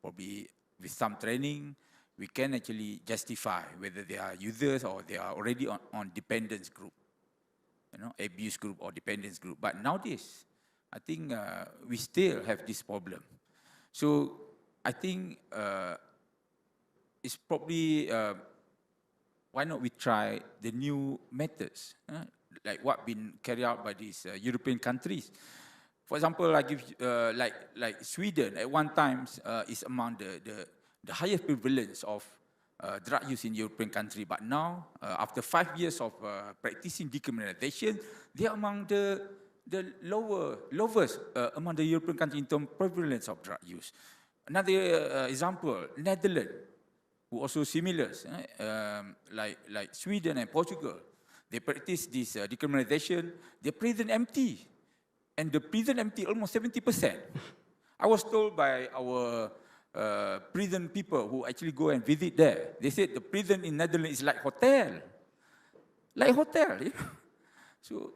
probably with some training, we can actually justify whether they are users or they are already on dependence group, abuse group or dependence group. But nowadays, I think we still have this problem. So I think it's probably, why not we try the new methods, like what been carried out by these European countries. For example, I give like Sweden at one time is among the highest prevalence of drug use in European country. But now, after 5 years of practicing decriminalization, they are among the lowest among the European countries in terms of prevalence of drug use. Another example, Netherlands, who also similar, like Sweden and Portugal. They practice this decriminalization. The prison empty, and the prison empty almost 70%. I was told by our prison people who actually go and visit there. They said the prison in Netherlands is like hotel. So,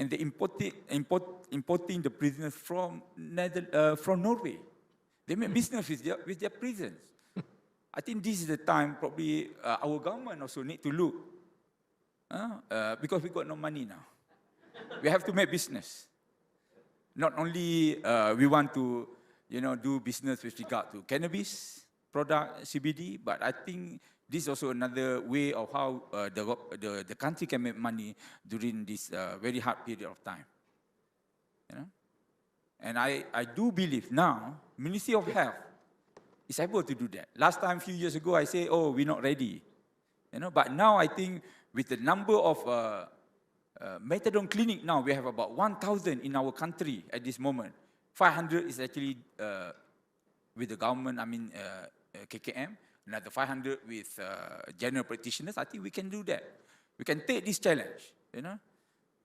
and they importing the prisoners from Norway. They make business with their prisons. I think this is the time probably our government also need to look, because we got no money now. We have to make business. Not only we want to, do business with regard to cannabis product, CBD, but I think this is also another way of how the country can make money during this very hard period of time. And I do believe now, Ministry of Health is able to do that. Last time, a few years ago, I say, oh, we're not ready. But now I think with the number of methadone clinic now, we have about 1,000 in our country at this moment. 500 is actually with the government, KKM, another 500 with general practitioners. I think we can do that. We can take this challenge,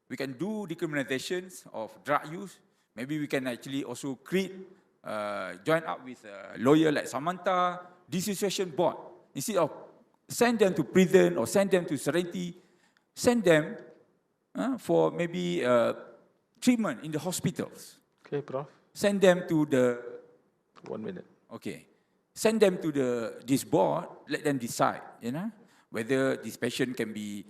We can do decriminalizations of drug use. Maybe we can actually also join up with a lawyer like Samantha, dissociation board. Instead of send them to prison or send them to Serenity, send them for maybe treatment in the hospitals. Okay, Prof. Send them to the... 1 minute. Okay. Send them to this board, let them decide, whether this patient can be,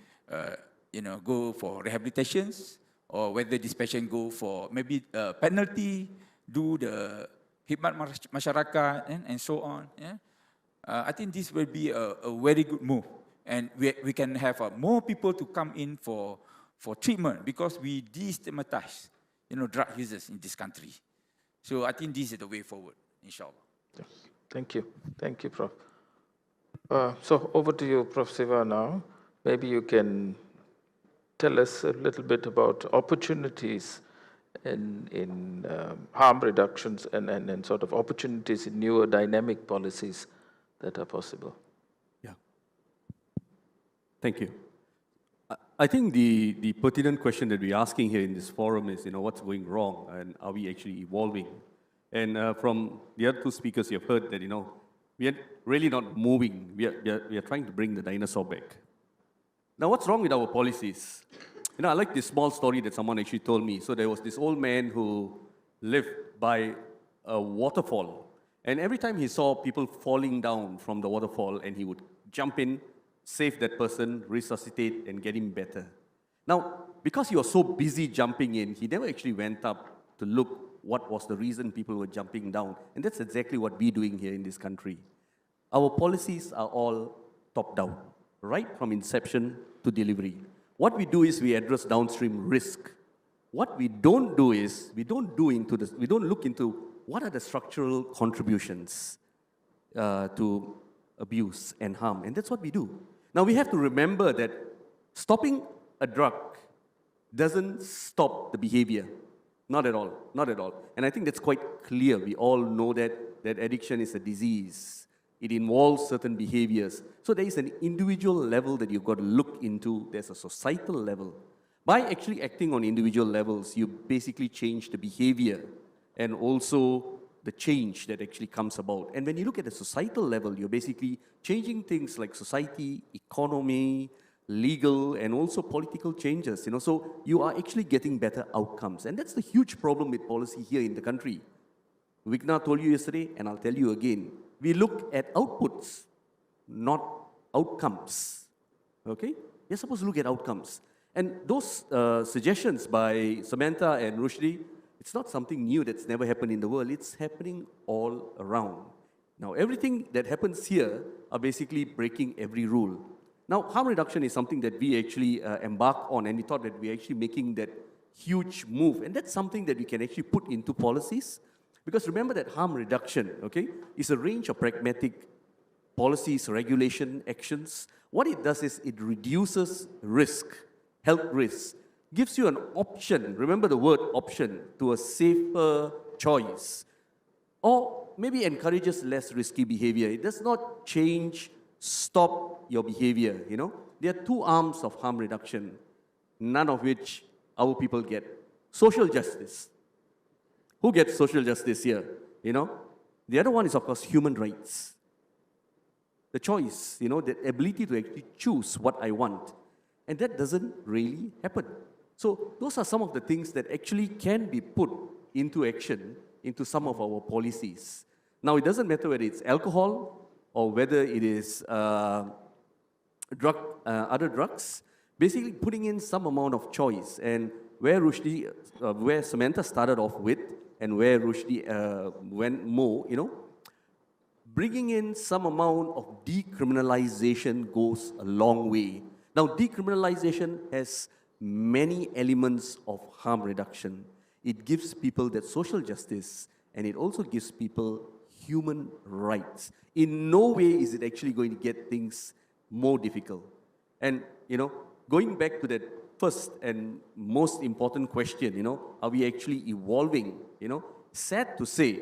go for rehabilitations, or whether this patient go for maybe penalty, do the khidmat masyarakat, and so on. I think this will be a very good move. And we can have more people to come in for treatment, because we destigmatize, drug users in this country. So I think this is the way forward, inshallah. Yes. Thank you. Thank you, Prof. So over to you, Prof. Siva, now. Maybe you can tell us a little bit about opportunities in harm reductions and sort of opportunities in newer dynamic policies that are possible. Yeah. Thank you. I think the pertinent question that we're asking here in this forum is, what's going wrong and are we actually evolving? And from the other two speakers, you've heard that, we are really not moving. We are trying to bring the dinosaur back. Now, what's wrong with our policies? I like this small story that someone actually told me. So there was this old man who lived by a waterfall. And every time he saw people falling down from the waterfall, and he would jump in, save that person, resuscitate, and get him better. Now, because he was so busy jumping in, he never actually went up to look what was the reason people were jumping down. And that's exactly what we're doing here in this country. Our policies are all top-down, right from inception to delivery. What we do is we address downstream risk. What we don't do is we don't look into what are the structural contributions to abuse and harm, and that's what we do. Now we have to remember that stopping a drug doesn't stop the behavior. Not at all, not at all. And I think that's quite clear. We all know that addiction is a disease. It involves certain behaviors. So there is an individual level that you've got to look into. There's a societal level. By actually acting on individual levels, you basically change the behavior and also the change that actually comes about. And when you look at the societal level, you're basically changing things like society, economy, legal, and also political changes. So you are actually getting better outcomes. And that's the huge problem with policy here in the country. Vigna told you yesterday, and I'll tell you again, we look at outputs, not outcomes. Okay? You're supposed to look at outcomes. And those suggestions by Samantha and Rusdi, it's not something new that's never happened in the world. It's happening all around. Now, everything that happens here are basically breaking every rule. Now, harm reduction is something that we actually embark on, and we thought that we're actually making that huge move. And that's something that we can actually put into policies. Because remember that harm reduction, okay, is a range of pragmatic policies, regulation, actions. What it does is it reduces risk, health risk, gives you an option, remember the word option, to a safer choice. Or maybe encourages less risky behavior. It does not stop your behavior, There are two arms of harm reduction, none of which our people get. Social justice. Who gets social justice here? The other one is, of course, human rights. The choice, the ability to actually choose what I want. And that doesn't really happen. So those are some of the things that actually can be put into action into some of our policies. Now, it doesn't matter whether it's alcohol or whether it is other drugs, basically putting in some amount of choice. And where where Samantha started off with, and where Rusdi went more, bringing in some amount of decriminalization goes a long way. Now, decriminalization has many elements of harm reduction. It gives people that social justice, and it also gives people human rights. In no way is it actually going to get things more difficult. And, going back to that first and most important question, are we actually evolving, Sad to say,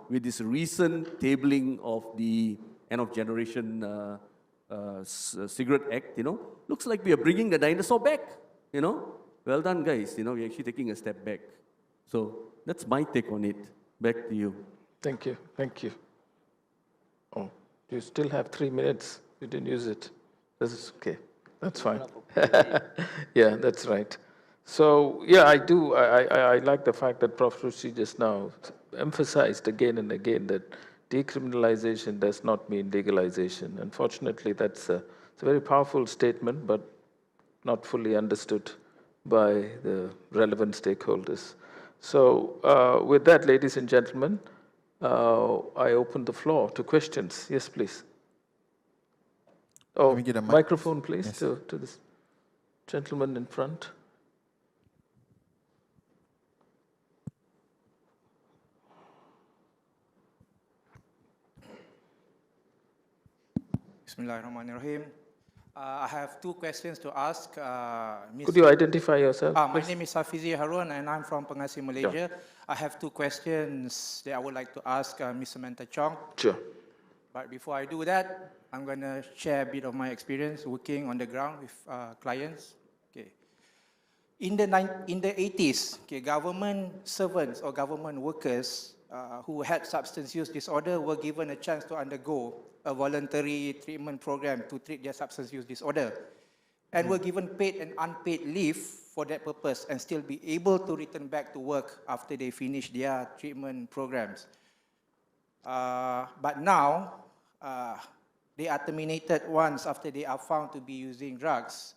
with this recent tabling of the end of generation cigarette act, looks like we are bringing the dinosaur back, Well done, guys, we're actually taking a step back. So that's my take on it. Back to you. Thank you. Oh, you still have 3 minutes. You didn't use it. This is okay. That's fine. Yeah, that's right. So, yeah, I do. I like the fact that Prof. Rusdi just now emphasized again and again that decriminalization does not mean legalization. Unfortunately, it's a very powerful statement, but not fully understood by the relevant stakeholders. So, with that, ladies and gentlemen, I open the floor to questions. Yes, please. Oh, Let me get a microphone, please, Yes. to this gentleman in front. Bismillahirrahmanirrahim. I have 2 questions to ask. Could you identify yourself? My please? name is Hafizi Harun, and I'm from Pengasih, Malaysia. I have 2 questions that I would like to ask Ms. Samantha Chong. Sure. But before I do that, I'm going to share a bit of my experience working on the ground with clients. Okay. In the 80s, government servants or government workers who had substance use disorder were given a chance to undergo a voluntary treatment program to treat their substance use disorder, and were given paid and unpaid leave for that purpose and still be able to return back to work after they finish their treatment programs. But now, they are terminated once after they are found to be using drugs,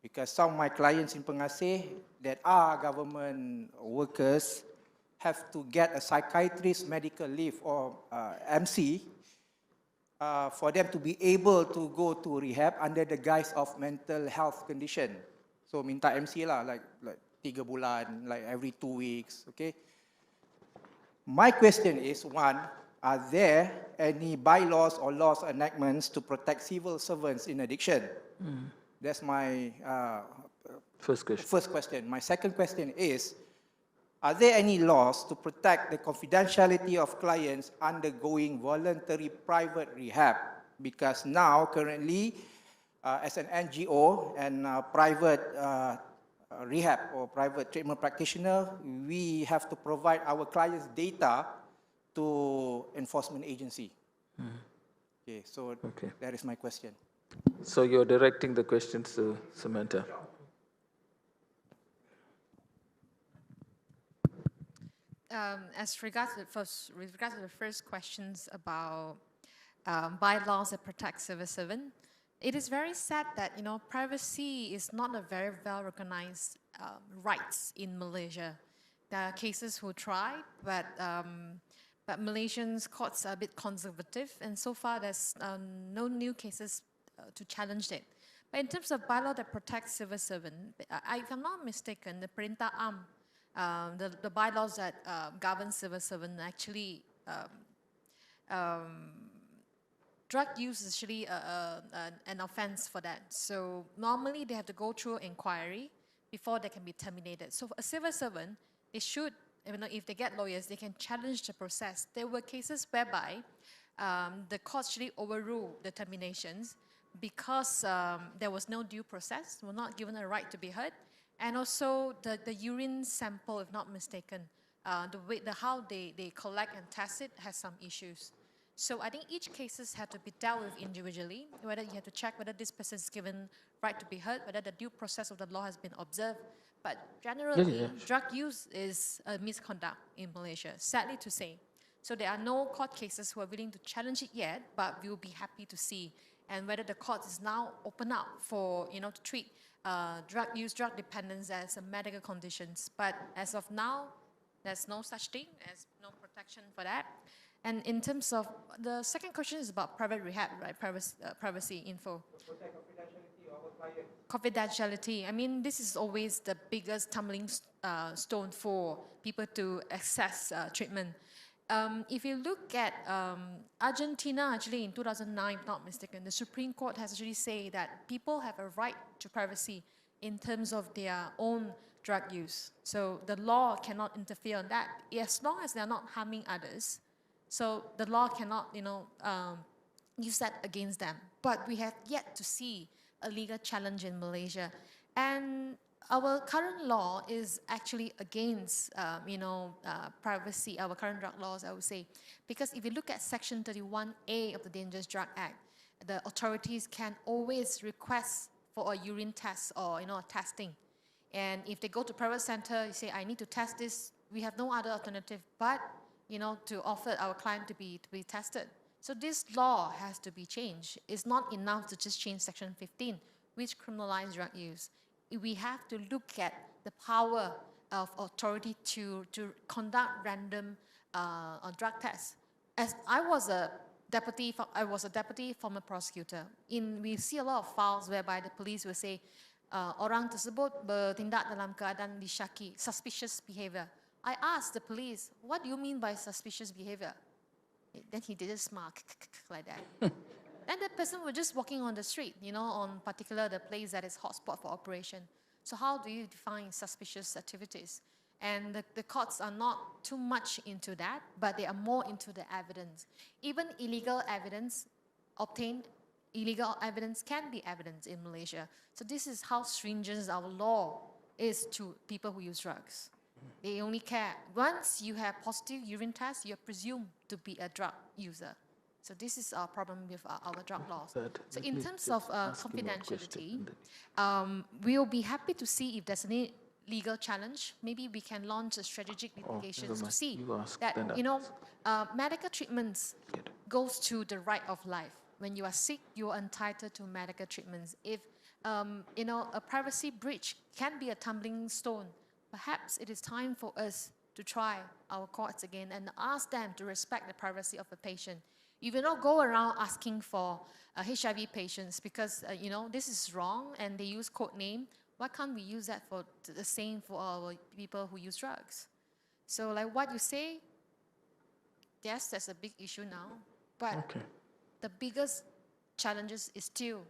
because some of my clients in Pengasih that are government workers have to get a psychiatrist medical leave or MC for them to be able to go to rehab under the guise of mental health condition. So minta MC lah, like 3 bulan, like every 2 weeks, okay? My question is, 1, are there any bylaws or laws enactments to protect civil servants in addiction? That's my First question. first question. My second question is, are there any laws to protect the confidentiality of clients undergoing voluntary private rehab? Because now, currently, as an NGO and private rehab or private treatment practitioner, we have to provide our clients' data to enforcement agency. Okay, so that is my question. So you're directing the questions to Samantha. With regards to the first questions about bylaws that protect civil servant, it is very sad that privacy is not a very well recognized rights in Malaysia. There are cases who try, but Malaysian courts are a bit conservative, and so far there's no new cases to challenge it. But in terms of bylaw that protects civil servant, if I'm not mistaken, the Perintah Am, the bylaws that govern civil servant actually, drug use is actually an offense for that. So normally they have to go through inquiry before they can be terminated. So for a civil servant, they should, if they get lawyers, they can challenge the process. There were cases whereby the court actually overruled the terminations because there was no due process, were not given a right to be heard, and also the urine sample, if not mistaken, how they collect and test it has some issues. So I think each cases have to be dealt with individually, whether you have to check whether this person is given right to be heard, whether the due process of the law has been observed. But generally, yeah, drug use is a misconduct in Malaysia, sadly to say. So there are no court cases who are willing to challenge it yet, but we'll be happy to see. And whether the court is now open up for, to treat drug use, drug dependence as a medical conditions. But as of now, there's no such thing, there's no protection for that. And in terms of, the second question is about private rehab, right? Privacy info. Confidentiality. I mean, this is always the biggest tumbling stone for people to access treatment. If you look at Argentina, actually in 2009, if not mistaken, the Supreme Court has actually said that people have a right to privacy in terms of their own drug use. So the law cannot interfere on that, as long as they are not harming others. So the law cannot, use that against them. But we have yet to see a legal challenge in Malaysia. And our current law is actually against, privacy, our current drug laws, I would say. Because if you look at Section 31A of the Dangerous Drug Act, the authorities can always request for a urine test or, testing. And if they go to private center, you say, I need to test this, we have no other alternative but, to offer our client to be tested. So this law has to be changed. It's not enough to just change Section 15, which criminalizes drug use. We have to look at the power of authority to conduct random drug tests. As I was a deputy former prosecutor. We see a lot of files whereby the police will say orang tersebut bertindak dalam keadaan disyaki, suspicious behavior. I asked the police, what do you mean by suspicious behavior? Then he did a smile like that. Then the person was just walking on the street, on particular the place that is hotspot for operation. So how do you define suspicious activities? And the courts are not too much into that, but they are more into the evidence. Even illegal evidence can be evidence in Malaysia. So this is how stringent our law is to people who use drugs. They only care. Once you have positive urine tests, you're presumed to be a drug user. So this is our problem with our drug laws. So in terms of confidentiality, we'll be happy to see if there's any legal challenge. Maybe we can launch a strategic litigations to see that, medical treatments goes to the right of life. When you are sick, you are entitled to medical treatments. If, a privacy breach can be a tumbling stone, perhaps it is time for us to try our courts again and ask them to respect the privacy of the patient. You will not go around asking for HIV patients because, this is wrong and they use code name. Why can't we use that for the same for our people who use drugs? So like what you say, yes, that's a big issue now, but the biggest challenges is still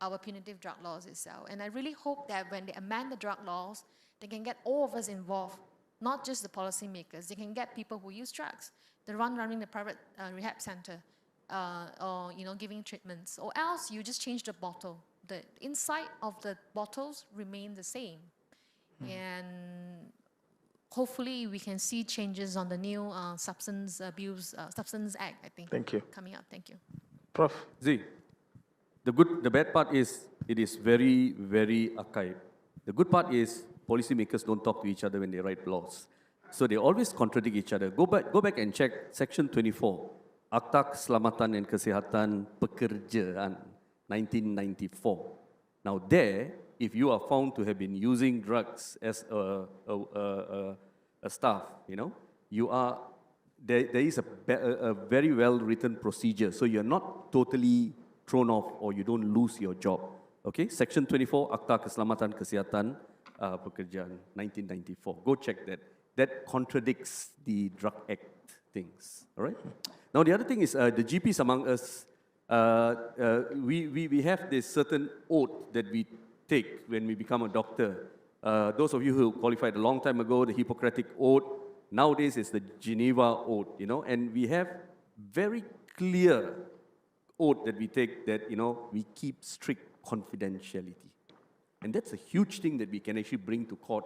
our punitive drug laws itself. And I really hope that when they amend the drug laws, they can get all of us involved, not just the policymakers. They can get people who use drugs, the running the private rehab center, or giving treatments. Or else you just change the bottle. The inside of the bottles remain the same. And hopefully we can see changes on the new Substance Act, I think. Thank you. Coming up. Thank you. Prof. The bad part is it is very, very archaic. The good part is policymakers don't talk to each other when they write laws. So they always contradict each other. Go back and check Section 24, Akta Keselamatan and Kesihatan Pekerjaan, 1994. Now there, if you are found to have been using drugs as a staff, there is a very well-written procedure. So you're not totally thrown off or you don't lose your job. Okay, Section 24, Akta Keselamatan Kesihatan Pekerjaan, 1994. Go check that. That contradicts the Drug Act things, all right? Now, the other thing is the GPs among us, we have this certain oath that we take when we become a doctor. Those of you who qualified a long time ago, the Hippocratic Oath, nowadays it's the Geneva Oath, and we have very clear oath that we take that, we keep strict confidentiality. And that's a huge thing that we can actually bring to court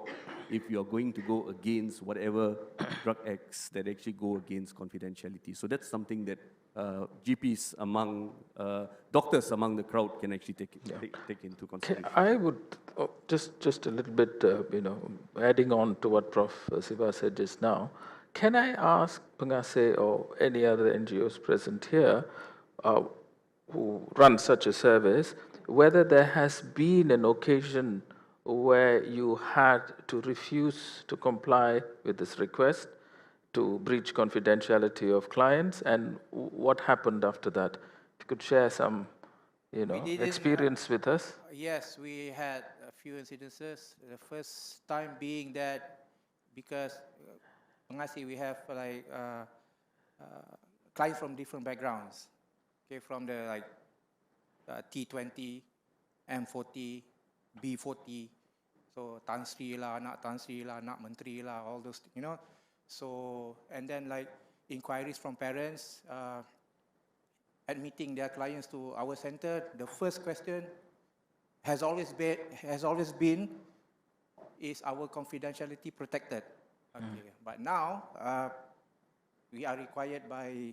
if you are going to go against whatever drug acts that actually go against confidentiality. So that's something that GPs among, doctors among the crowd can actually take into Okay, consideration. I would just a little bit, adding on to what Prof. Siva said just now. Can I ask Pengase or any other NGOs present here who run such a service whether there has been an occasion where you had to refuse to comply with this request to breach confidentiality of clients, and what happened after that? If you could share some, experience with us. Yes, we had a few incidences. The first time being that because Pengasih, we have clients from different backgrounds. Okay, from the T20, M40, B40. So Tan Sri lah, anak Tan Sri lah, anak menteri lah, all those, So, and then inquiries from parents admitting their clients to our center. The first question has always been, is our confidentiality protected? Okay. But now, we are required by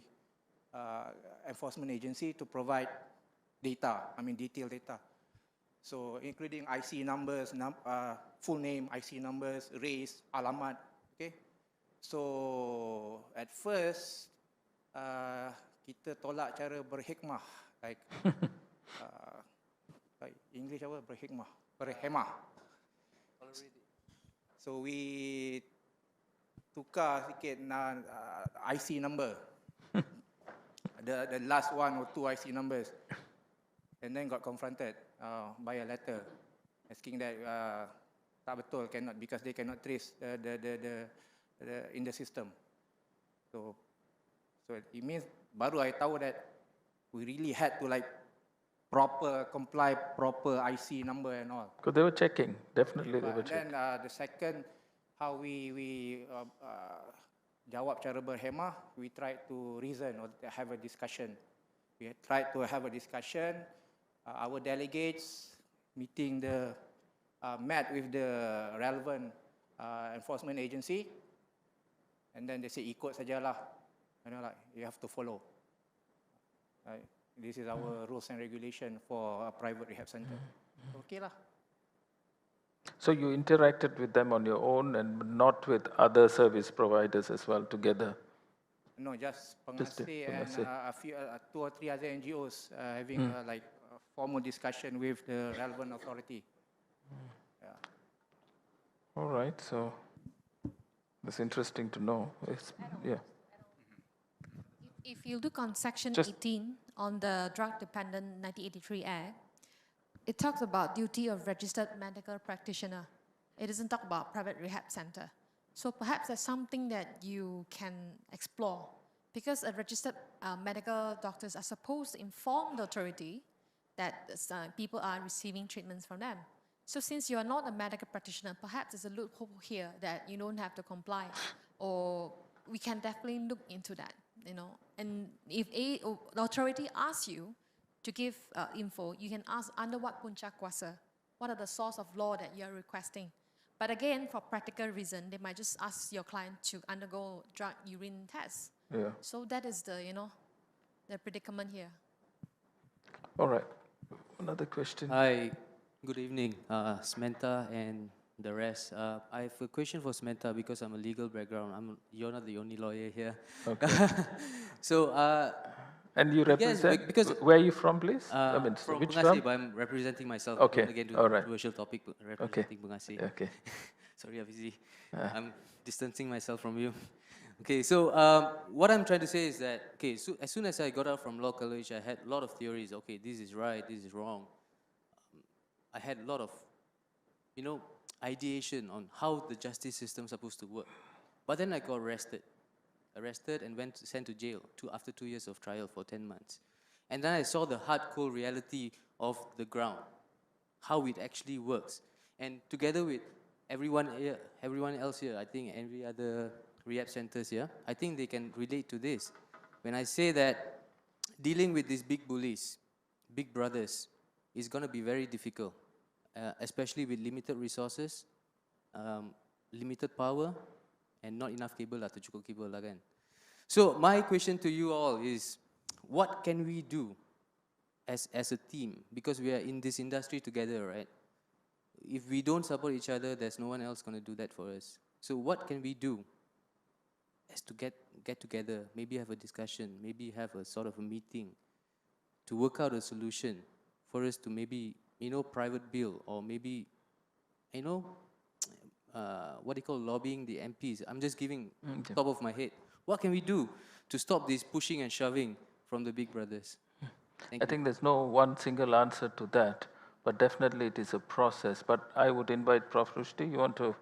enforcement agency to provide detailed data. So, including IC numbers, full name, IC numbers, race, alamat, okay? So, at first, kita tolak cara berhikmah, like English apa? Berhemah. So, we tukar sikit IC number, the last one or two IC numbers, and then got confronted by a letter asking that tak betul, cannot, because they cannot trace the in the system. So it means baru I tahu that we really had to comply proper IC number and all. Because they were checking, definitely they were And checking. then the second, how we jawab cara berhemah, we tried to reason or have a discussion. We tried to have a discussion. Our delegates met with the relevant enforcement agency, and then they say ikut sajalah, you have to follow. This is our rules and regulation for a private rehab center. Okay lah. So you interacted with them on your own and not with other service providers as well together? No, just Pengasih and a few, 2 or 3 other NGOs having a formal discussion with the relevant authority. Yeah. All right, so that's interesting to know. Yeah. If you look on section 18 on the Drug Dependent 1983 Act, it talks about duty of registered medical practitioner. It doesn't talk about private rehab center. So perhaps that's something that you can explore, because a registered medical doctors are supposed to inform the authority that people are receiving treatments from them. So since you are not a medical practitioner, perhaps there's a loophole here that you don't have to comply, or we can definitely look into that, And if the authority asks you to give info, you can ask under what punca kuasa, what are the source of law that you are requesting. But again, for practical reason, they might just ask your client to undergo drug urine tests. Yeah. So that is the, the predicament here. All right. Another question. Hi, good evening, Samantha and the rest. I have a question for Samantha because I'm a legal background. You're not the only lawyer here. Okay. So, and you represent, yes, because where are you from, please? From which Pengasih, firm? but I'm representing myself. Okay, Again, to all the right. controversial topic, representing Pengasih. Okay. Sorry, Afizi. I'm distancing myself from you. Okay, so what I'm trying to say is that, so as soon as I got out from law college, I had a lot of theories. Okay, this is right, this is wrong. I had a lot of, ideation on how the justice system is supposed to work. But then I got arrested and sent to jail after 2 years of trial for 10 months. And then I saw the hardcore reality of the ground, how it actually works. And together with everyone else here, I think every other rehab centers here, I think they can relate to this. When I say that dealing with these big bullies, big brothers, is going to be very difficult, especially with limited resources, limited power, and not enough cable to cukup cable lah kan. So my question to you all is, what can we do as a team? Because we are in this industry together, right? If we don't support each other, there's no one else going to do that for us. So what can we do as to get together, maybe have a discussion, maybe have a sort of a meeting to work out a solution for us to maybe, private bill, or maybe, what they call lobbying the MPs. I'm just giving top of my head. What can we do to stop this pushing and shoving from the big brothers? I think there's no one single answer to that, but definitely it is a process. But I would invite Prof. Rusdi. You want to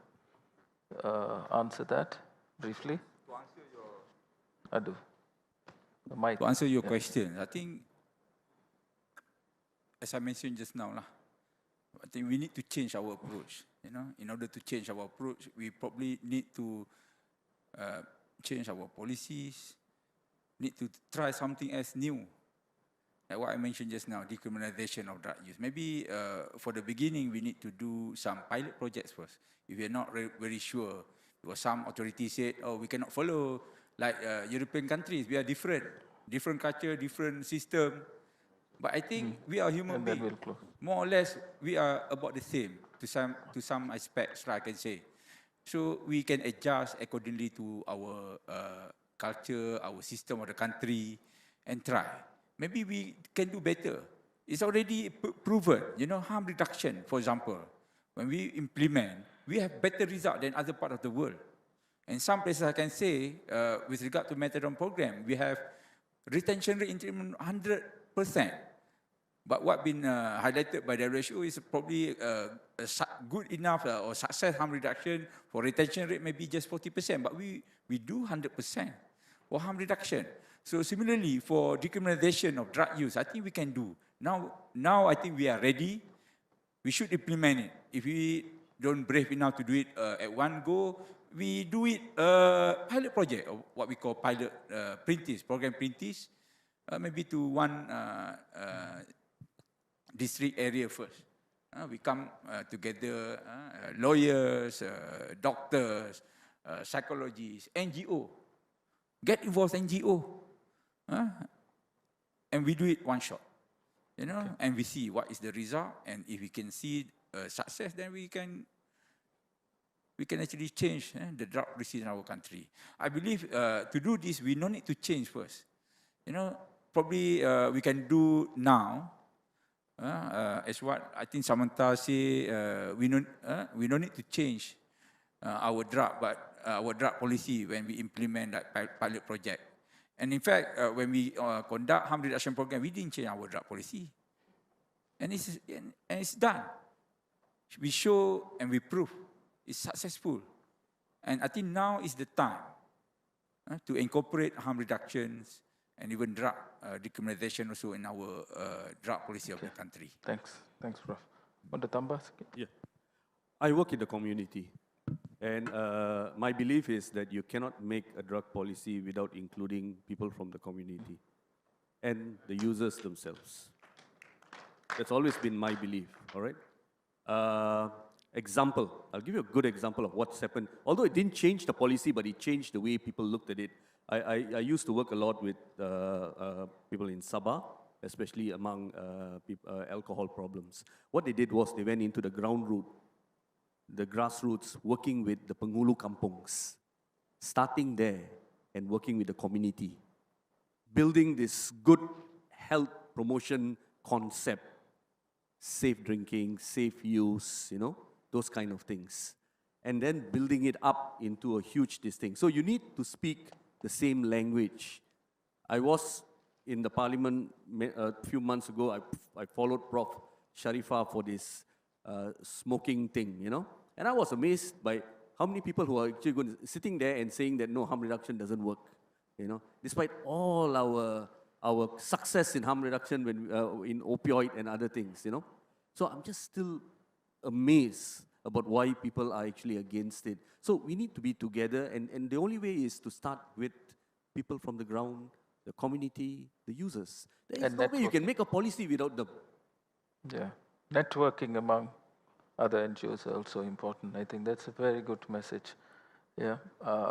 answer that briefly? To answer your Adu. The mic. To answer your question, I think, as I mentioned just now, I think we need to change our approach. In order to change our approach, we probably need to change our policies, need to try something else new. Like what I mentioned just now, decriminalization of drug use. Maybe for the beginning, we need to do some pilot projects first. If we are not very sure, because some authorities said, oh, we cannot follow like European countries. We are different culture, different system. But I think we are human beings. More or less, we are about the same to some aspects, I can say. So we can adjust accordingly to our culture, our system of the country, and try. Maybe we can do better. It's already proven, harm reduction, for example. When we implement, we have better result than other part of the world. And some places I can say, with regard to methadone program, we have retention rate in 100%. But what been highlighted by the WHO is probably good enough or success harm reduction for retention rate maybe just 40%, but we do 100% for harm reduction. So similarly, for decriminalization of drug use, I think we can do. Now I think we are ready. We should implement it. If we don't brave enough to do it at one go, we do it pilot project, or what we call pilot program printies, maybe to one district area first. We come together, lawyers, doctors, psychologists, NGO. Get involved NGO. And we do it one shot. And we see what is the result, and if we can see success, then we can actually change the drug policy in our country. I believe to do this, we don't need to change first. Probably we can do now, as what I think Samantha say, we don't need to change our drug policy when we implement that pilot project. And in fact, when we conduct harm reduction program, we didn't change our drug policy. And it's done. We show and we prove it's successful. And I think now is the time to incorporate harm reductions and even drug decriminalization also in our drug policy of the country. Thanks, Prof. Want to tambah? Yeah. I work in the community. And my belief is that you cannot make a drug policy without including people from the community and the users themselves. That's always been my belief, all right? Example, I'll give you a good example of what's happened. Although it didn't change the policy, but it changed the way people looked at it. I used to work a lot with people in Sabah, especially among alcohol problems. What they did was they went into the ground root, the grassroots, working with the penghulu kampungs, starting there and working with the community, building this good health promotion concept, safe drinking, safe use, those kind of things. And then building it up into a huge thing. So you need to speak the same language. I was in the parliament a few months ago. I followed Prof. Sharifah for this smoking thing, And I was amazed by how many people who are actually sitting there and saying that no, harm reduction doesn't work, Despite all our success in harm reduction in opioid and other things, So I'm just still amazed about why people are actually against it. So we need to be together, and the only way is to start with people from the ground, the community, the users. There is no way you can make a policy without them. Yeah, networking among other NGOs are also important. I think that's a very good message. Yeah,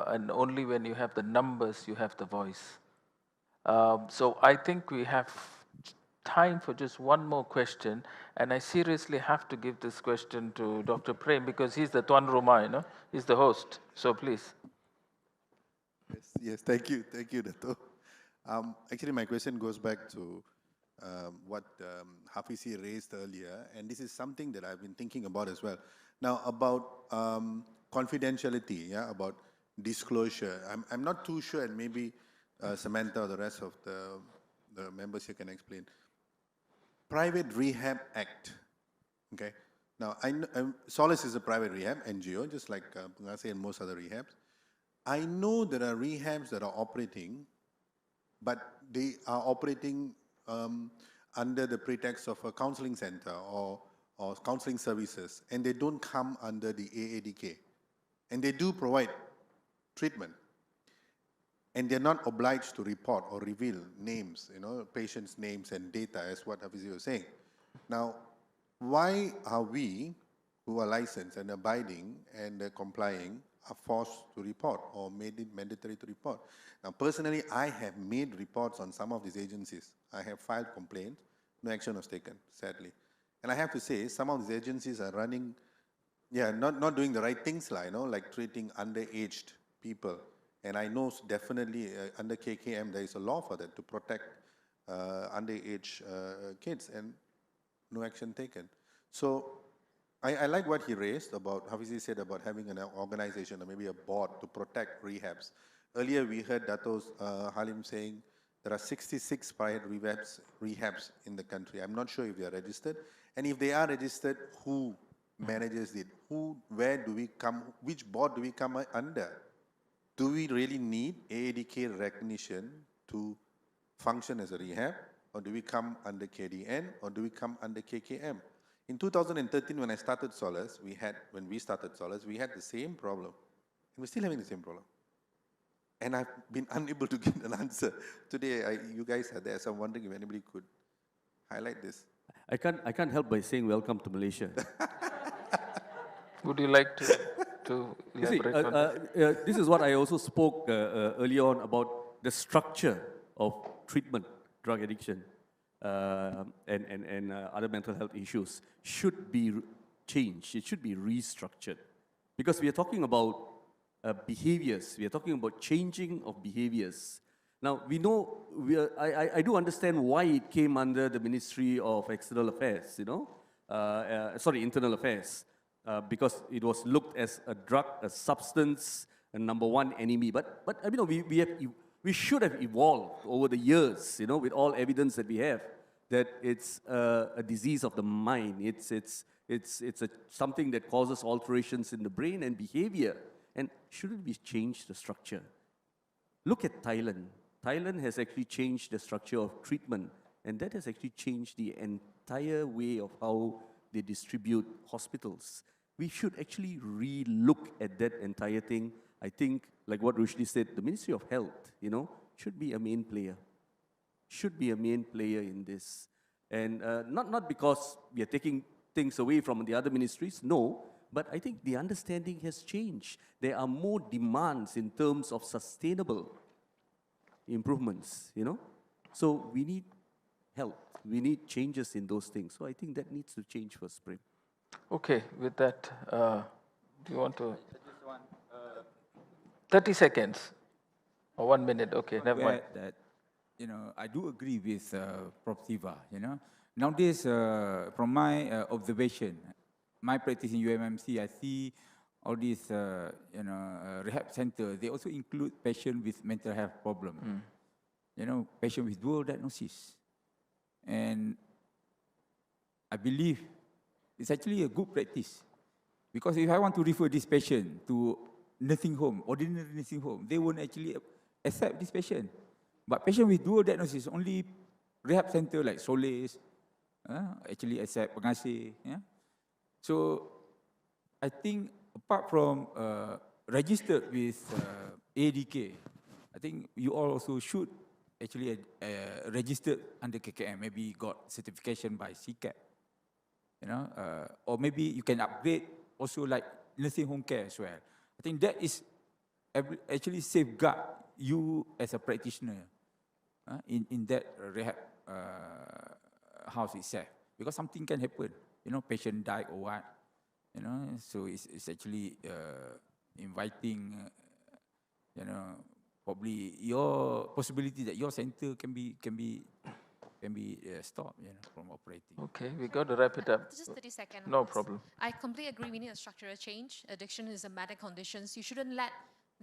and only when you have the numbers, you have the voice. So I think we have time for just one more question, and I seriously have to give this question to Dr. Prem because he's the Tuan Rumah, you know, he's the host. So please. Yes, thank you, Dato. Actually, my question goes back to what Hafizi raised earlier, and this is something that I've been thinking about as well. Now, about confidentiality, yeah, about disclosure. I'm not too sure, and maybe Samantha or the rest of the members here can explain. Private Rehab Act, okay? Now, Solace is a private rehab, NGO, just like Pengase and most other rehabs. I know there are rehabs that are operating, but they are operating under the pretext of a counseling center or counseling services, and they don't come under the AADK. And they do provide treatment. And they're not obliged to report or reveal names, you know, patients' names and data, as what Hafizi was saying. Now, why are we, who are licensed and abiding and complying, are forced to report or made it mandatory to report? Now, personally, I have made reports on some of these agencies. I have filed complaints. No action was taken, sadly. And I have to say, some of these agencies are running, not doing the right things, like, you know, like treating underaged people. And I know definitely under KKM, there is a law for that to protect underage kids, and no action taken. So I like what he raised about, Hafizi said about having an organization or maybe a board to protect rehabs. Earlier we heard Dato Halim saying there are 66 private rehabs in the country. I'm not sure if they are registered. And if they are registered, who manages it? Where do we come, which board do we come under? Do we really need AADK recognition to function as a rehab? Or do we come under KDN? Or do we come under KKM? In 2013, when I started Solace, we had the same problem. And we're still having the same problem. And I've been unable to get an answer. Today, you guys are there, so I'm wondering if anybody could highlight this. I can't help by saying welcome to Malaysia. Would you like to elaborate on that? This is what I also spoke early on about the structure of treatment, drug addiction, and other mental health issues should be changed. It should be restructured. Because we are talking about behaviors. We are talking about changing of behaviors. Now, we know, I do understand why it came under the Ministry of External Affairs, you know, Internal Affairs. Because it was looked as a drug, a substance, a number one enemy. But you know, we should have evolved over the years, you know, with all evidence that we have, that it's a disease of the mind. It's something that causes alterations in the brain and behavior. And shouldn't we change the structure? Look at Thailand. Thailand has actually changed the structure of treatment, and that has actually changed the entire way of how they distribute hospitals. We should actually re-look at that entire thing. I think, like what Rusdi said, the Ministry of Health, you know, should be a main player. Should be a main player in this. And not because we are taking things away from the other ministries, no, but I think the understanding has changed. There are more demands in terms of sustainable improvements, you know. So we need help. We need changes in those things. So I think that needs to change first, Prem. Okay, with that, do you want to? 30 seconds or 1 minute. Okay, never mind. That, you know, I do agree with Prof. Siva. You know, nowadays, from my observation, my practice in UMMC, I see all these, rehab centers. They also include patients with mental health problems. You know, patients with dual diagnosis. And I believe it's actually a good practice, because if I want to refer this patient to nursing home, ordinary nursing home, they won't actually accept this patient. But patient with dual diagnosis, only rehab center like Solace actually accept Pengase. Yeah? So I think apart from registered with ADK, I think you all also should actually registered under KKM, maybe got certification by CCAP, you know, or maybe you can upgrade also like nursing home care as well. I think that is actually safeguard you as a practitioner. in that rehab house itself, because something can happen. Patient died or what. So it's actually inviting. Probably your possibility that your center can be stopped, from operating. Okay, we got to wrap it up. Just 30 seconds. No problem. I completely agree. We need a structural change. Addiction is a medical condition. You shouldn't let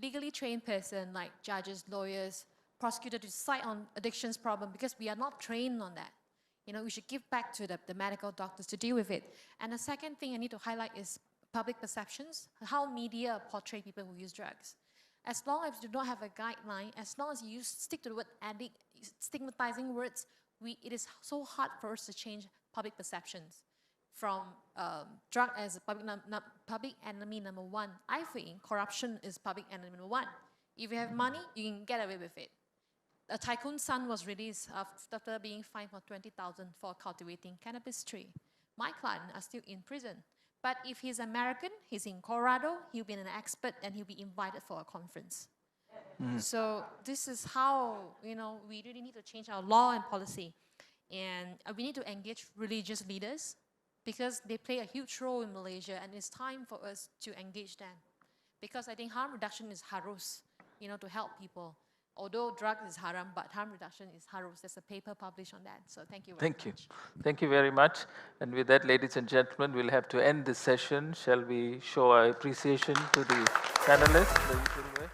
legally trained person like judges, lawyers, prosecutors decide on addictions problem because we are not trained on that. We should give back to the medical doctors to deal with it. And the second thing I need to highlight is public perceptions, how media portray people who use drugs. As long as you don't have a guideline, as long as you stick to the word addict, stigmatizing words, it is so hard for us to change public perceptions from drug as a public enemy number one. I think corruption is public enemy number one. If you have money, you can get away with it. A tycoon's son was released after being fined for 20,000 for cultivating cannabis tree. My clients are still in prison. But if he's American, he's in Colorado, he'll be an expert and he'll be invited for a conference. So this is how, we really need to change our law and policy. And we need to engage religious leaders because they play a huge role in Malaysia, and it's time for us to engage them. Because I think harm reduction is harus, to help people. Although drug is haram, but harm reduction is harus. There's a paper published on that. So thank you very much. Thank you very much. And with that, ladies and gentlemen, we'll have to end this session. Shall we show our appreciation to the panelists the usual way?